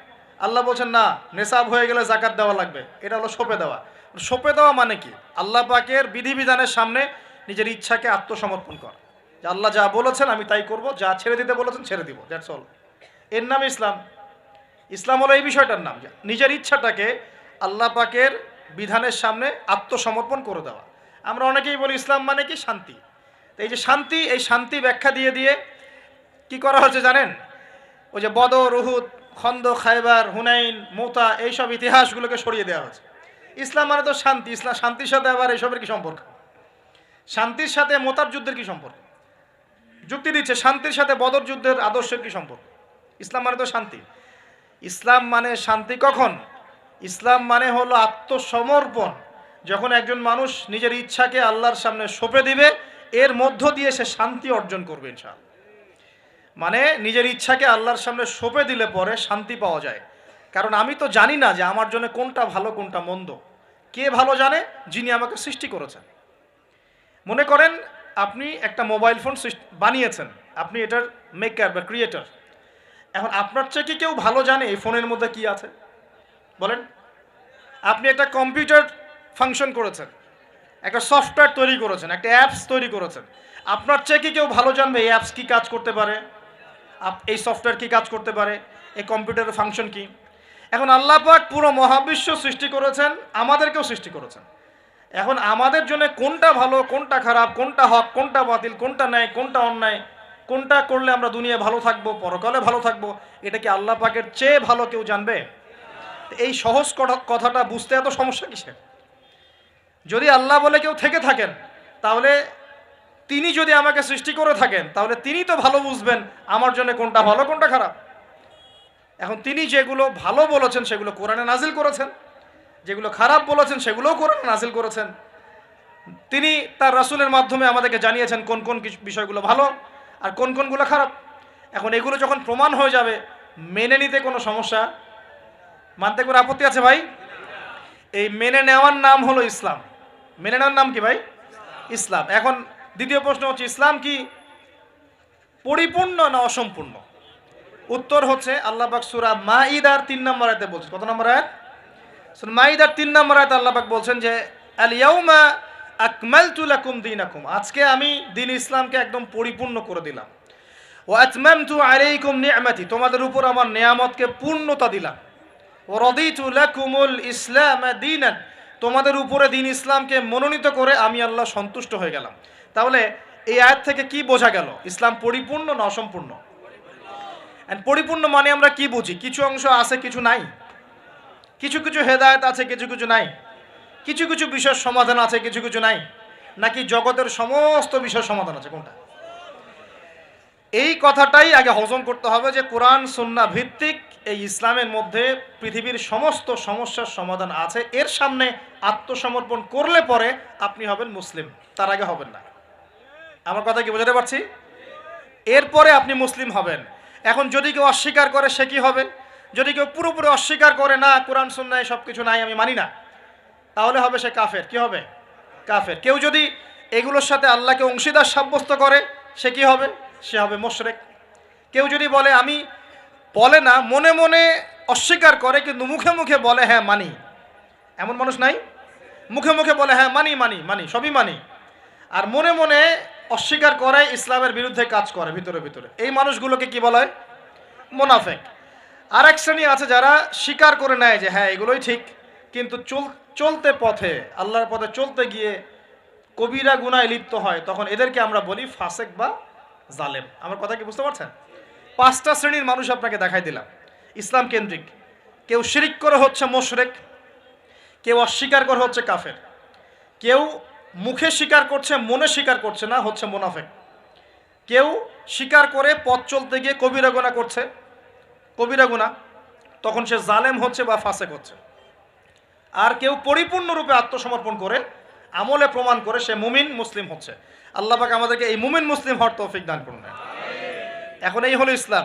[SPEAKER 1] আল্লাহ বলছেন না, নেশাব হয়ে গেলে জাকাত দেওয়া লাগবে, এটা হলো সঁপে দেওয়া। সঁপে দেওয়া মানে কি? আল্লাহ পাকের বিধিবিধানের সামনে নিজের ইচ্ছাকে আত্মসমর্পণ কর, যে আল্লাহ যা বলেছেন আমি তাই করব, যা ছেড়ে দিতে বলেছেন ছেড়ে দিব, দ্যাটস অল। এর নাম ইসলাম। ইসলাম হলো এই বিষয়টার নাম, নিজের ইচ্ছাটাকে আল্লাহ পাকের বিধানের সামনে আত্মসমর্পণ করে দেওয়া। আমরা অনেকেই বলি ইসলাম মানে কি? শান্তি। তো এই যে শান্তি, এই শান্তি ব্যাখ্যা দিয়ে দিয়ে কি করা হচ্ছে জানেন? ওই যে বদর, উহুদ, খন্দক, খায়বার, হুনাইন, মুতা, এইসব ইতিহাসগুলোকে সরিয়ে দেওয়া হচ্ছে। ইসলাম মানে তো শান্তি। ইসলাম শান্তির সাথে আবার এইসবের কি সম্পর্ক? শান্তির সাথে মোতার যুদ্ধের কি সম্পর্ক? যুক্তি দিচ্ছে শান্তির সাথে বদর যুদ্ধের আদর্শের কি সম্পর্ক? ইসলাম মানে তো শান্তি। ইসলাম মানে শান্তি কখন? ইসলাম মানে হলো আত্মসমর্পণ। যখন একজন মানুষ নিজের ইচ্ছাকে আল্লাহর সামনে সঁপে দিবে, এর মধ্য দিয়ে সে শান্তি অর্জন করবে ইনশাআল্লাহ। মানে নিজের ইচ্ছাকে আল্লাহর সামনে সঁপে দিলে পরে শান্তি পাওয়া যায়। কারণ আমি তো জানি না যে আমার জন্য কোনটা ভালো কোনটা মন্দ। কে ভালো জানে? যিনি আমাকে সৃষ্টি করেছেন। মনে করেন আপনি একটা মোবাইল ফোন বানিয়েছেন, আপনি এটার মেকার বা ক্রিয়েটর। এখন আপনার চেয়ে কি কেউ ভালো জানে এই ফোনের মধ্যে কি আছে? বলেন। আপনি একটা কম্পিউটার ফাংশন করেছেন, একটা সফটওয়্যার তৈরি করেছেন, একটা অ্যাপস তৈরি করেছেন। আপনার চেয়ে কি কেউ ভালো জানবে এই অ্যাপস কি কাজ করতে পারে, এই সফটওয়্যার কি কাজ করতে পারে, এই কম্পিউটারের ফাংশন কি? এখন আল্লাহ পাক পুরো মহাবিশ্ব সৃষ্টি করেছেন, আমাদেরকেও সৃষ্টি করেছেন। এখন আমাদের জন্য কোনটা ভালো কোনটা খারাপ, কোনটা হক কোনটা বাতিল, কোনটা ন্যায় কোনটা অন্যায়, কোনটা করলে আমরা দুনিয়ায় ভালো থাকবো পরকালে ভালো থাকবো, এটা কি আল্লাহ পাকের চেয়ে ভালো কেউ জানবে? এই সহজ কথাটা বুঝতে এত সমস্যা কিসের? যদি আল্লাহ বলে কেউ থেকে থাকেন, তাহলে তিনি যদি আমাকে সৃষ্টি করে থাকেন, তাহলে তিনি তো ভালো বুঝবেন আমার জন্য কোনটা ভালো কোনটা খারাপ। এখন তিনি যেগুলো ভালো বলেছেন সেগুলো কোরআনে নাজিল করেছেন, যেগুলো খারাপ বলেছেন সেগুলোও কোরআনে নাজিল করেছেন। তিনি তার রাসূলের মাধ্যমে আমাদেরকে জানিয়েছেন কোন কোন বিষয়গুলো ভালো আর কোন কোনগুলো খারাপ। এখন এগুলো যখন প্রমাণ হয়ে যাবে, মেনে নিতে কোনো সমস্যা, মানতে কোনো আপত্তি আছে ভাই? এই মেনে নেওয়ার নাম হলো ইসলাম। মেনে নেওয়ার নাম কি ভাই? ইসলাম। এখন দ্বিতীয় প্রশ্ন হচ্ছে, ইসলাম কি পরিপূর্ণ না অসম্পূর্ণ? উত্তর হচ্ছে আল্লাহ পাক সূরা মাইদার 3 নম্বর আয়াতে বলছেন। কত নম্বর আয়াত? সূরা মাইদার 3 নম্বর আয়াতে আল্লাহ পাক বলছেন যে আল ইয়াউমা আকমালতু লাকুম দীনাকুম, আজকে আমি দ্বীন ইসলামকে একদম পরিপূর্ণ করে দিলাম। ওয়া আতমামতু আলাইকুম নি'মাতি, তোমাদের উপর আমার নিয়ামতকে পূর্ণতা দিলাম। ওয়া রাদিতু লাকুমুল ইসলাম দীনান, তোমাদের উপরে দ্বীন ইসলামকে মনোনীত করে আমি আল্লাহ সন্তুষ্ট হয়ে গেলাম। তাহলে এই আয়াত থেকে কি বোঝা গেল? ইসলাম পরিপূর্ণ না অসম্পূর্ণ? পরিপূর্ণ মানে আমরা কি বুঝি? কিছু অংশ আছে কিছু নাই, কিছু কিছু হেদায়েত আছে কিছু কিছু নাই, কিছু কিছু বিষয়ের সমাধান আছে কিছু কিছু নাই, নাকি জগতের সমস্ত বিষয়ের সমাধান আছে? কোনটা? এই কথাটাই আগে হজম করতে হবে যে কোরআন সুন্নাহ ভিত্তিক এই ইসলামের মধ্যে পৃথিবীর সমস্ত সমস্যার সমাধান আছে। এর সামনে আত্মসমর্পণ করলে পরে আপনি হবেন মুসলিম, তার আগে হবেন না। আমার কথা কি বোঝাতে পারছি? এরপরে আপনি মুসলিম হবেন। এখন যদি কেউ অস্বীকার করে সে কি হবে? যদি কেউ পুরোপুরি অস্বীকার করে, না কোরআন সুন্নাহ সব কিছু নাই আমি মানি না, তাহলে হবে সে কাফের। কি হবে? কাফের। কেউ যদি এগুলোর সাথে আল্লাহকে অংশীদার সাব্যস্ত করে সে কি হবে? সে হবে মুশরিক। কেউ যদি বলে আমি, বলে না মনে মনে অস্বীকার করে কিন্তু মুখে মুখে বলে হ্যাঁ মানি, এমন মানুষ নাই? মুখে মুখে বলে হ্যাঁ মানি মানি মানি সবই মানি, আর মনে মনে অস্বীকার করে, ইসলামের বিরুদ্ধে কাজ করে ভিতরে ভিতরে। এই মানুষগুলোকে কি বলা হয়? মুনাফিক। আর এক শ্রেণী আছে যারা স্বীকার করে নেয় যে হ্যাঁ এগুলোই ঠিক, কিন্তু চলতে পথে আল্লাহর পথে চলতে গিয়ে কবিরা গুনায় লিপ্ত হয়, তখন এদেরকে আমরা বলি ফাসেক বা জালেম। আমার কথা কি বুঝতে পারছেন? 5টা শ্রেণীর মানুষ আপনাকে দেখাই দিলাম ইসলাম কেন্দ্রিক। কেউ শিরিক করে হচ্ছে মুশরিক, কেউ অস্বীকার করে হচ্ছে কাফের, কেউ মুখে স্বীকার করছে মনে স্বীকার করছে না, হচ্ছে মুনাফিক। কেউ স্বীকার করে পথ চলতে গিয়ে কবিরা গুনাহ করছে, কবিরা গুনাহ, তখন সে জালেম হচ্ছে বা ফাসেক হচ্ছে। আর কেউ পরিপূর্ণরূপে আত্মসমর্পণ করে আমলে প্রমাণ করে সে মুমিন মুসলিম হচ্ছে। আল্লাহ পাক আমাদেরকে এই মুমিন মুসলিম হওয়ার তৌফিক দান করুন। এখন এই হলো ইসলাম।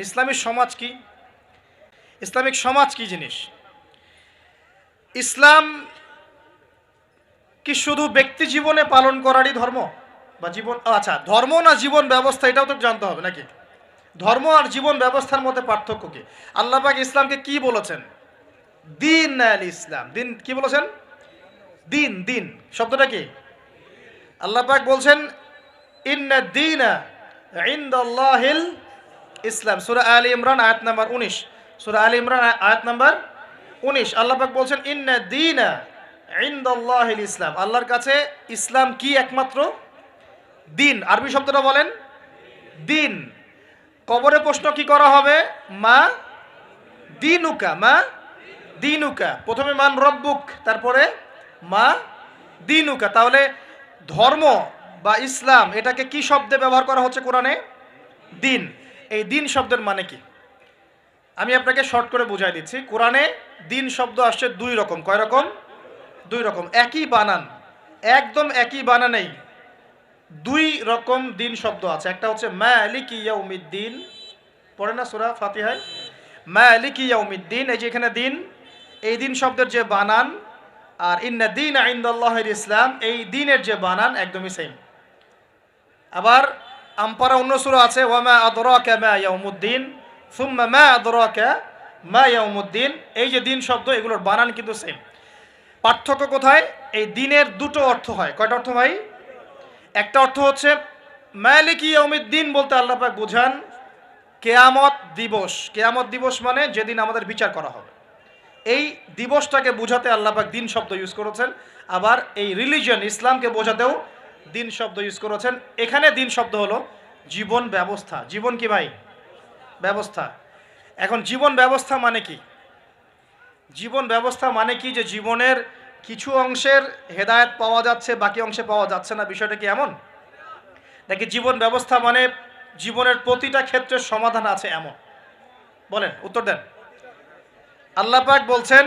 [SPEAKER 1] ইসলামিক সমাজ কি? ইসলামিক সমাজ কি জিনিস? ইসলাম কি শুধু ব্যক্তি জীবনে পালন করারই ধর্ম বা জীবন? আচ্ছা, ধর্ম না জীবন ব্যবস্থা, এটাও তো জানতে হবে নাকি? ধর্ম আর জীবন ব্যবস্থার মধ্যে পার্থক্য কি? আল্লাহ পাক ইসলামকে কি বলেছেন? দিন আল ইসলাম। দিন কি বলেছেন? দিন। দিন শব্দটা কি? আল্লাহ পাক বলছেন ইন্না দীনা ইনদাল্লাহিল ইসলাম। সূরা আলে ইমরান আয়াত নাম্বার 19। সূরা আলে ইমরান আয়াত নাম্বার 19 আল্লাহ পাক বলছেন ইন্না দীনা ইনদাল্লাহিল ইসলাম। আল্লাহর কাছে ইসলাম কি? একমাত্র দিন। আরবি শব্দটা বলেন দিন। কবরে প্রশ্ন কি করা হবে? মা দিনুকা, মা দিনুকা। প্রথমে মান রব্বুক, তারপরে মা দিনুকা। তাহলে ধর্ম বা ইসলাম এটাকে কি শব্দে ব্যবহার করা হচ্ছে কোরআনে? দিন। এই দিন শব্দের মানে কি? আমি আপনাকে শর্ট করে বুঝাই দিচ্ছি। কোরআনে দিন শব্দ আসছে দুই রকম। কয় রকম? দুই রকম। একই বানান, একদম একই বানানেই দুই রকম দিন শব্দ আছে। একটা হচ্ছে মালিকি ইয়াউমিদ্দিন, পড়ে না সূরা ফাতিহায়, মালিকি ইয়াউমিদ্দিন, এই যে এখানে দিন, এই দিন শব্দের যে বানান আর ইন্না দীন ইনদাল্লাহিল ইসলাম, এই দিনের যে বানান একদমই সেম। আবার আমপারা অন্য সূরা আছে ওয়ামা আদরাকা মা ইয়াউমুদ্দিন সুম্মা মা আদরাকা মা ইয়াউমুদ্দিন, এই যে দিন শব্দ এগুলোর বানান কিন্তু সেম। পার্থক্য কোথায়? এই দিনের দুটো অর্থ হয়। কয়টা অর্থ ভাই? একটা অর্থ হচ্ছে মালিকি ইয়াউমিদ্দিন বলতে আল্লাহ পাক বোঝান কিয়ামত দিবস। কিয়ামত দিবস মানে যেদিন আমাদের বিচার করা হবে, এই দিবসটাকে বোঝাতে আল্লাহ পাক দিন শব্দ ইউজ করেছেন। আবার এই রিলিজিয়ন ইসলামকে বোঝাতেও দিন শব্দ ইউজ করেছেন। এখানে দিন শব্দ হলো জীবন ব্যবস্থা। জীবন কি ভাই? ব্যবস্থা। এখন জীবন ব্যবস্থা মানে কি? জীবন ব্যবস্থা মানে কি যে জীবনের কিছু অংশের হেদায়েত পাওয়া যাচ্ছে, বাকি অংশে পাওয়া যাচ্ছে না, বিষয়টা কি এমন? নাকি জীবন ব্যবস্থা মানে জীবনের প্রতিটা ক্ষেত্রের সমাধান আছে এমন? বলেন, উত্তর দেন। আল্লাহ পাক বলছেন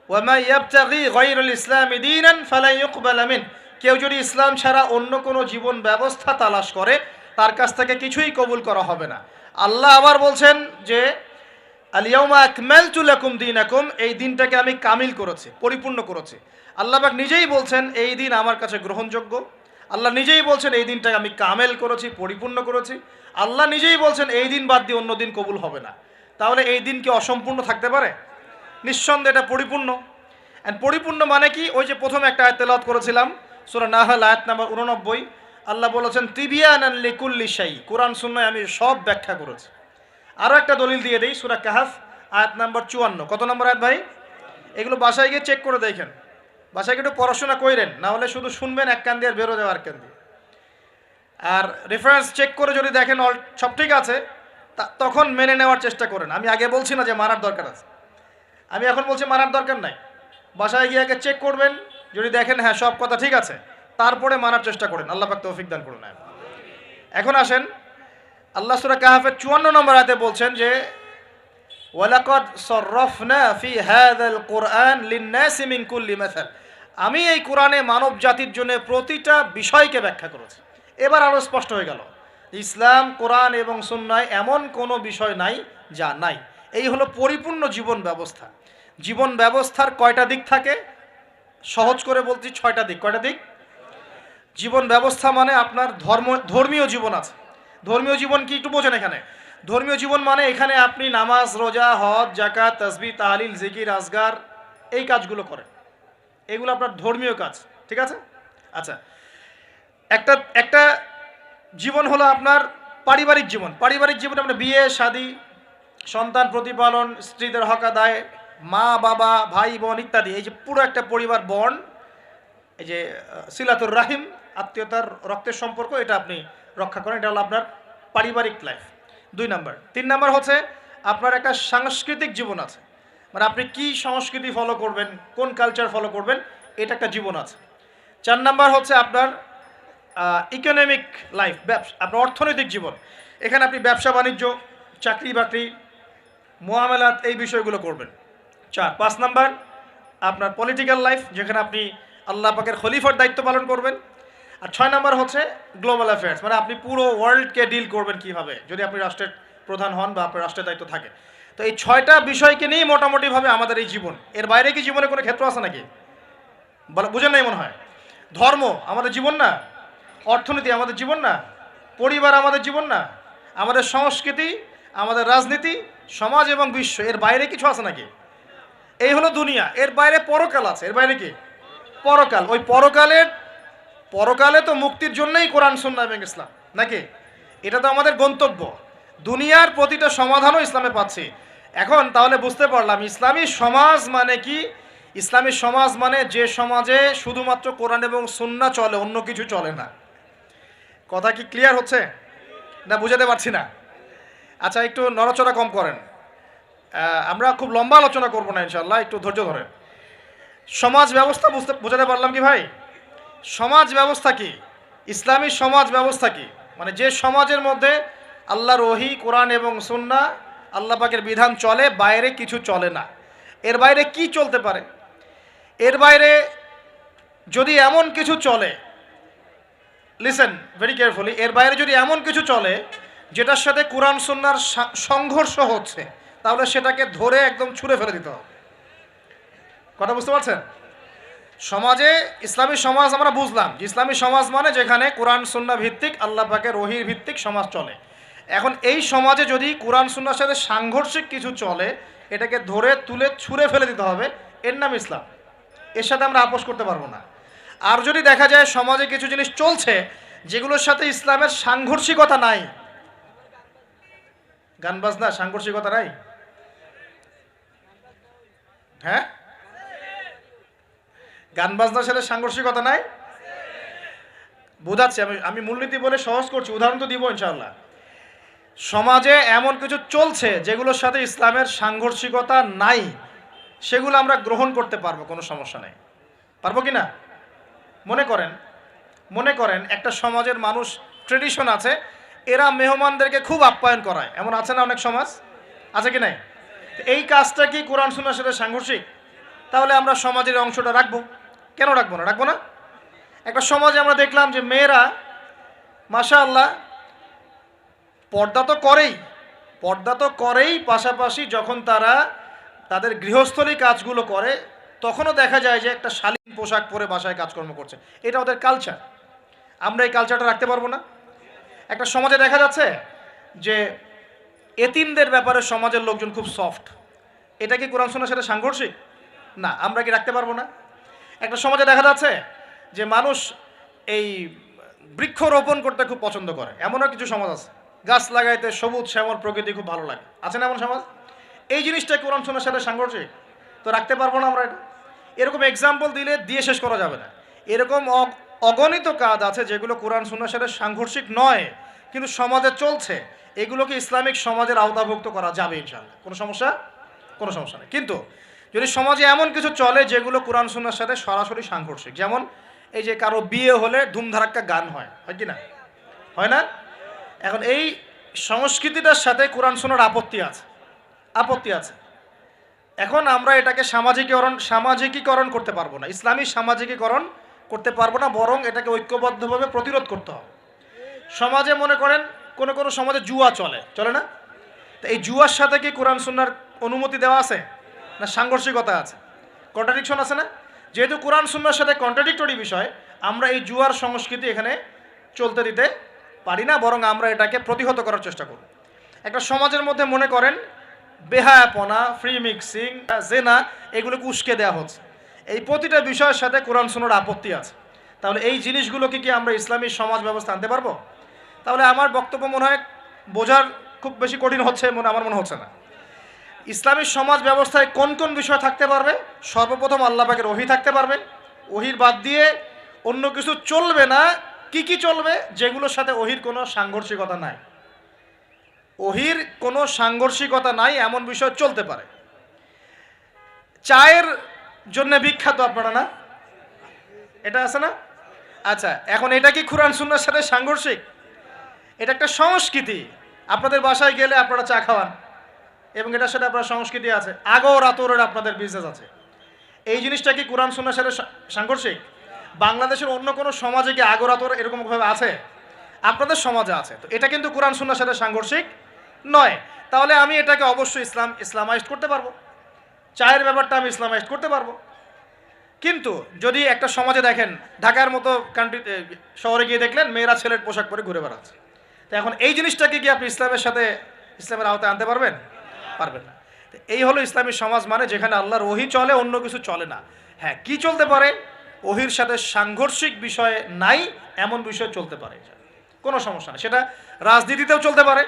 [SPEAKER 1] ওয়ামা ইয়াবতাগি গায়রাল ইসলামি দীনান ফালা ইউকবালা মিন, কেউ যদি ইসলাম ছাড়া অন্য কোনো জীবন ব্যবস্থা তালাশ করে তার কাছ থেকে কিছুই কবুল করা হবে না। আল্লাহ আবার বলছেন যে আল ইয়াউমা আকমালতু লাকুম দীনাকুম, এই দিনটাকে আমি কামিল করেছি, পরিপূর্ণ করেছি। আল্লাহ পাক নিজেই বলছেন এই দিন আমার কাছে গ্রহণযোগ্য। আল্লাহ নিজেই বলছেন এই দিনটাকে আমি কামেল করেছি, পরিপূর্ণ করেছি। আল্লাহ নিজেই বলছেন এই দিন বাদ দিয়ে অন্য দিন কবুল হবে না। তাহলে এই দিন কি অসম্পূর্ণ থাকতে পারে? নিঃসন্দেহে এটা পরিপূর্ণ। অ্যান্ড পরিপূর্ণ মানে কি? ওই যে প্রথমে একটা আয়াত তেলাওয়াত করেছিলাম সূরা নাহল আয়াত নাম্বার 89, আল্লাহ বলেছেন তিবিয়ানান লিকুল্লি শাই, কোরআন সুন্নাহয় আমি সব ব্যাখ্যা করেছি। আরও একটা দলিল দিয়ে দেই, সূরা কাহফ আয়াত নাম্বার 54। কত নম্বর আয়াত ভাই? এগুলো বাসায় গিয়ে চেক করে দেখেন, বাসায় গিয়ে একটু পড়াশোনা করেন, না হলে শুধু শুনবেন এক কান দিয়ে আর বেরো যাওয়ার কান দিয়ে। আর রেফারেন্স চেক করে যদি দেখেন সব ঠিক আছে, তখন মেনে নেওয়ার চেষ্টা করেন। আমি আগে বলছি না যে মানার দরকার আছে, আমি এখন বলছি মানার দরকার নাই। বাসায় গিয়ে আগে চেক করবেন, যদি দেখেন হ্যাঁ সব কথা ঠিক আছে, তারপরে মানার চেষ্টা করেন। আল্লাহ পাক তৌফিক দান করুন। এখন আসেন, আল্লাহ সূরা কাহফের 54 নম্বর আয়াতে বলছেন যে ওয়ালাকাদ সাররাফনা ফি হাযাল কুরআন লিন-নাসি মিন কুল্লি মাসাল, আমি এই কোরআনে মানব জাতির জন্য প্রতিটা বিষয়কে ব্যাখ্যা করেছি। এবার আরও স্পষ্ট হয়ে গেল ইসলাম, কোরআন এবং সুন্নাহয় এমন কোনো বিষয় নাই যা নাই। এই হলো পরিপূর্ণ জীবন ব্যবস্থা। জীবন ব্যবস্থার কয়টা দিক থাকে? সহজ করে বলছি 6টা দিক। কয়টা দিক? জীবন ব্যবস্থা মানে আপনার ধর্মীয় জীবন আছে। ধর্মীয় জীবন কি একটু বোঝেন এখানে? ধর্মীয় জীবন মানে এখানে আপনি নামাজ, রোজা, হজ, যাকাত, তাসবিহ, তাহলিল, জিকির, আজগার, এই কাজগুলো করেন। এগুলো আপনার ধর্মীয় কাজ, ঠিক আছে? আচ্ছা, একটা জীবন হলো আপনার পারিবারিক জীবন। পারিবারিক জীবনে আপনার বিয়ে, শাদী, সন্তান প্রতিপালন, স্ত্রীদের হক আদায়, মা বাবা, ভাই বোন ইত্যাদি, এই যে পুরো একটা পরিবার বন্ড, এই যে সিলাতুর রাহিম, আত্মীয়তার রক্তের সম্পর্ক, এটা আপনি রক্ষা করেন। এটা হলো আপনার পারিবারিক লাইফ। 2 নাম্বার। 3 নাম্বার হচ্ছে আপনার একটা সাংস্কৃতিক জীবন আছে, মানে আপনি কি সংস্কৃতি ফলো করবেন, কোন কালচার ফলো করবেন, এটা একটা জীবন আছে। 4 নাম্বার হচ্ছে আপনার ইকোনমিক লাইফ, আপনার অর্থনৈতিক জীবন। এখানে আপনি ব্যবসা বাণিজ্য, চাকরি বাকরি, মুআমালাত, এই বিষয়গুলো করবেন। 5 নাম্বার আপনার পলিটিক্যাল লাইফ, যেখানে আপনি আল্লাহ পাকের খলিফার দায়িত্ব পালন করবেন। আর 6 নাম্বার হচ্ছে গ্লোবাল অ্যাফেয়ার্স, মানে আপনি পুরো ওয়ার্ল্ডকে ডিল করবেন কিভাবে, যদি আপনি রাষ্ট্রের প্রধান হন বা আপনার রাষ্ট্রের দায়িত্ব থাকে। তো এই 6টা বিষয়কে নিয়েই মোটামুটিভাবে আমাদের এই জীবন। এর বাইরে কি জীবনে কোনো ক্ষেত্র আছে নাকি? বুঝেন নাই মনে হয়? ধর্ম আমাদের জীবন না, অর্থনীতি আমাদের জীবন না, পরিবার আমাদের জীবন না, আমাদের সংস্কৃতি, আমাদের রাজনীতি, সমাজ এবং বিশ্ব, এর বাইরে কিছু আছে নাকি? এই হলো দুনিয়া। এর বাইরে পরকাল আছে। এর বাইরে কি? পরকাল। ওই পরকালে তো মুক্তির জন্যই কোরআন, সুন্নাহ এবং ইসলাম, নাকি? এটা তো আমাদের গন্তব্য। দুনিয়ার প্রতিটা সমাধানও ইসলামে পাচ্ছি। এখন তাহলে বুঝতে পারলাম ইসলামী সমাজ মানে কি। ইসলামী সমাজ মানে যে সমাজে শুধুমাত্র কোরআন এবং সুন্নাহ চলে, অন্য কিছু চলে না। কথা কি ক্লিয়ার হচ্ছে না? বুঝাতে পারছি না? আচ্ছা, একটু নড়াচড়া কম করেন। আমরা খুব লম্বা আলোচনা করব না ইনশাআল্লাহ, একটু ধৈর্য ধরেন। সমাজ ব্যবস্থা বুঝাতে পারলাম কি ভাই? সমাজ ব্যবস্থা কি? ইসলামী সমাজ ব্যবস্থা কি? মানে যে সমাজের মধ্যে আল্লাহর ওহী, কোরআন এবং সুন্নাহ আল্লাহ পাকের বিধান চলে, বাইরে কিছু চলে না। এর বাইরে কি চলতে পারে? এর বাইরে যদি এমন কিছু চলে, লিসেন ভেরি কেয়ারফুলি, এর বাইরে যদি এমন কিছু চলে যেটার সাথে কোরআন সুন্নাহর সংঘর্ষ হচ্ছে, তাহলে সেটাকে ধরে একদম ছুঁড়ে ফেলে দিতে হবে। কথা বুঝতে পারছেন? সমাজে ইসলামী সমাজ আমরা বুঝলাম যে ইসলামী সমাজ মানে যেখানে কোরআন সুন্নাহ ভিত্তিক, আল্লাহ পাকের ওহীর ভিত্তিক সমাজ চলে। এখন এই সমাজে যদি কোরআন সুন্নাহর সাথে সাংঘর্ষিক কিছু চলে, এটাকে ধরে তুলে ছুঁড়ে ফেলে দিতে হবে। এর নাম ইসলাম। এর সাথে আমরা আপোষ করতে পারবো না। আর যদি দেখা যায় সমাজে কিছু জিনিস চলছে যেগুলোর সাথে ইসলামের সাংঘর্ষিকতা নাই, গান বাজনা সাংঘর্ষিকতা নাই, হ্যাঁ, গান বাজনার সাথে সাংঘর্ষিকতা নাই, বোঝাচ্ছি আমি মূলনীতি বলে সহজ করছি, উদাহরণ তো দিব ইনশাআল্লাহ। সমাজে এমন কিছু চলছে যেগুলোর সাথে ইসলামের সাংঘর্ষিকতা নাই, সেগুলো আমরা গ্রহণ করতে পারবো, কোনো সমস্যা নেই। পারবো কি না? মনে করেন একটা সমাজের মানুষ, ট্রেডিশন আছে, এরা মেহমানদেরকে খুব আপ্যায়ন করায়, এমন আছে না অনেক সমাজ, আছে কি নাই? এই কাজটা কি কোরআন সুন্নাহর সাথে সাংঘর্ষিক? তাহলে আমরা সমাজের অংশটা রাখবো কেন? রাখবো না। একটা সমাজে আমরা দেখলাম যে মেয়েরা মাশাআল্লাহ পর্দা তো করেই, পাশাপাশি যখন তারা তাদের গৃহস্থলী কাজগুলো করে তখনও দেখা যায় যে একটা শালীন পোশাক পরে বাসায় কাজকর্ম করছে। এটা ওদের কালচার। আমরা এই কালচারটা রাখতে পারবো না। একটা সমাজে দেখা যাচ্ছে যে এতিমদের ব্যাপারে সমাজের লোকজন খুব সফট। এটা কি কোরআন সুন্নাহর সাথে সাংঘর্ষিক? না। আমরা কি রাখতে পারবো না? একটা সমাজে দেখা যাচ্ছে যে মানুষ এই বৃক্ষরোপণ করতে খুব পছন্দ করে, এমনও কিছু সমাজ আছে, গাছ লাগাইতে সবুজ শ্যামল প্রকৃতি খুব ভালো লাগে, আছে না এমন সমাজ? এই জিনিসটা কোরআন সুন্নাহর সাথে সাংঘর্ষিক? তো রাখতে পারবো না আমরা এটা। এরকম এক্সাম্পল দিয়ে শেষ করা যাবে না। এরকম অগণিত কাজ আছে যেগুলো কোরআন সুন্নাহর সাথে সাংঘর্ষিক নয়, কিন্তু সমাজে চলছে। এগুলোকে ইসলামিক সমাজের আওতাভুক্ত করা যাবে ইনশাআল্লাহ, কোনো সমস্যা নেই। কিন্তু যদি সমাজে এমন কিছু চলে যেগুলো কোরআন সুন্নাহর সাথে সরাসরি সাংঘর্ষিক, যেমন এই যে কারো বিয়ে হলে ধুমধারাক্কা গান হয় কি না? হয় না? এখন এই সংস্কৃতিটার সাথে কোরআন সুন্নাহর আপত্তি আছে। এখন আমরা এটাকে সামাজিকীকরণ করতে পারবো না, ইসলামী সামাজিকীকরণ করতে পারবো না, বরং এটাকে ঐক্যবদ্ধভাবে প্রতিরোধ করতে হবে। সমাজে মনে করেন কোনো সমাজে জুয়া চলে না? তো এই জুয়ার সাথে কি কোরআন সুন্নাহর অনুমতি দেওয়া আছে না সাংঘর্ষিকতা আছে? কন্ট্রাডিকশন আছে না? যেহেতু কোরআন সুন্নাহর সাথে কন্ট্রাডিক্টরি বিষয়, আমরা এই জুয়ার সংস্কৃতি এখানে চলতে দিতে পারি না, বরং আমরা এটাকে প্রতিহত করার চেষ্টা করব। একটা সমাজের মধ্যে মনে করেন বেহায়াপনা, ফ্রি মিক্সিং, জেনা, এগুলোকে উস্কে দেওয়া হচ্ছে। এই প্রতিটা বিষয়ের সাথে কোরআন সুন্নাহর আপত্তি আছে। তাহলে এই জিনিসগুলোকে কি আমরা ইসলামী সমাজ ব্যবস্থা আনতে পারবো? তাহলে আমার বক্তব্য মনে হয় বোঝার খুব বেশি কঠিন হচ্ছে, আমার মনে হচ্ছে না। ইসলামী সমাজ ব্যবস্থায় কোন কোন বিষয় থাকতে পারবে? সর্বপ্রথম আল্লাহ পাকের ওহী থাকতে পারবে। ওহীর বাদ দিয়ে অন্য কিছু চলবে না। কি চলবে? যেগুলোর সাথে ওহীর কোনো সাংঘর্ষিকতা নাই। ওহীর কোনো সাংঘর্ষিকতা নাই এমন বিষয় চলতে পারে। চায়ের জন্য বিখ্যাত আপনারা না, এটা আছে না? আচ্ছা, এখন এটা কি কোরআন সুন্নাহর সাথে সাংঘর্ষিক? এটা একটা সংস্কৃতি। আপনাদের বাসায় গেলে আপনারা চা খাওয়ান এবং এটার সাথে আপনার সংস্কৃতি আছে, আগর আতরের আপনাদের বিজনেস আছে। এই জিনিসটা কি কোরআন সুন্নাহর সাথে সাংঘর্ষিক? বাংলাদেশের অন্য কোনো সমাজে কি আগর আতর এরকমভাবে আছে? আপনাদের সমাজে আছে। তো এটা কিন্তু কোরআন সুন্নাহর সাথে সাংঘর্ষিক নয়। তাহলে আমি এটাকে অবশ্যই ইসলামাইজড করতে পারবো। চায়ের ব্যাপারটা আমি ইসলামাইজড করতে পারবো। কিন্তু যদি একটা সমাজে দেখেন, ঢাকার মতো শহরে গিয়ে দেখলেন মেয়েরা ছেলের পোশাক পরে ঘুরে বেড়াচ্ছে, তো এখন এই জিনিসটাকে কি আপনি ইসলামের আওতায় আনতে পারবেন? পারবেন না। এই হলো ইসলামী সমাজ মানে, যেখানে আল্লাহর ওহী চলে, অন্য কিছু চলে না। হ্যাঁ, কি চলতে পারে? ওহীর সাথে সাংঘর্ষিক বিষয় নাই এমন বিষয় চলতে পারে, কোনো সমস্যা নেই। সেটা রাজনীতিতেও চলতে পারে,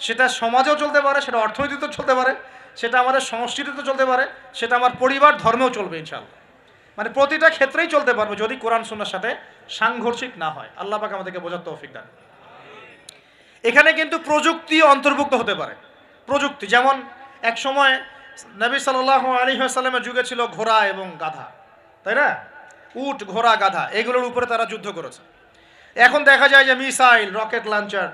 [SPEAKER 1] সেটা সমাজেও চলতে পারে, সেটা অর্থনীতিতেও চলতে পারে, সেটা আমাদের সংস্কৃতিতেও চলতে পারে, সেটা আমার পরিবার ধর্মেও চলবে ইনশাআল্লাহ। মানে প্রতিটা ক্ষেত্রেই চলতে পারবে যদি কোরআন সুন্নাহর সাথে সাংঘর্ষিক না হয়। আল্লাহ পাক আমাদেরকে বোঝার তৌফিক দান। এখানে কিন্তু প্রযুক্তি অন্তর্ভুক্ত হতে পারে। প্রযুক্তি যেমন এক সময় নবী সাল্লাল্লাহু আলাইহি ওয়াসাল্লামের যুগে ছিল ঘোড়া এবং গাধা, তাই না? উট, ঘোড়া, গাধা, এগুলোর উপরে তারা যুদ্ধ করেছে। এখন দেখা যায় যে মিসাইল, রকেট লঞ্চার,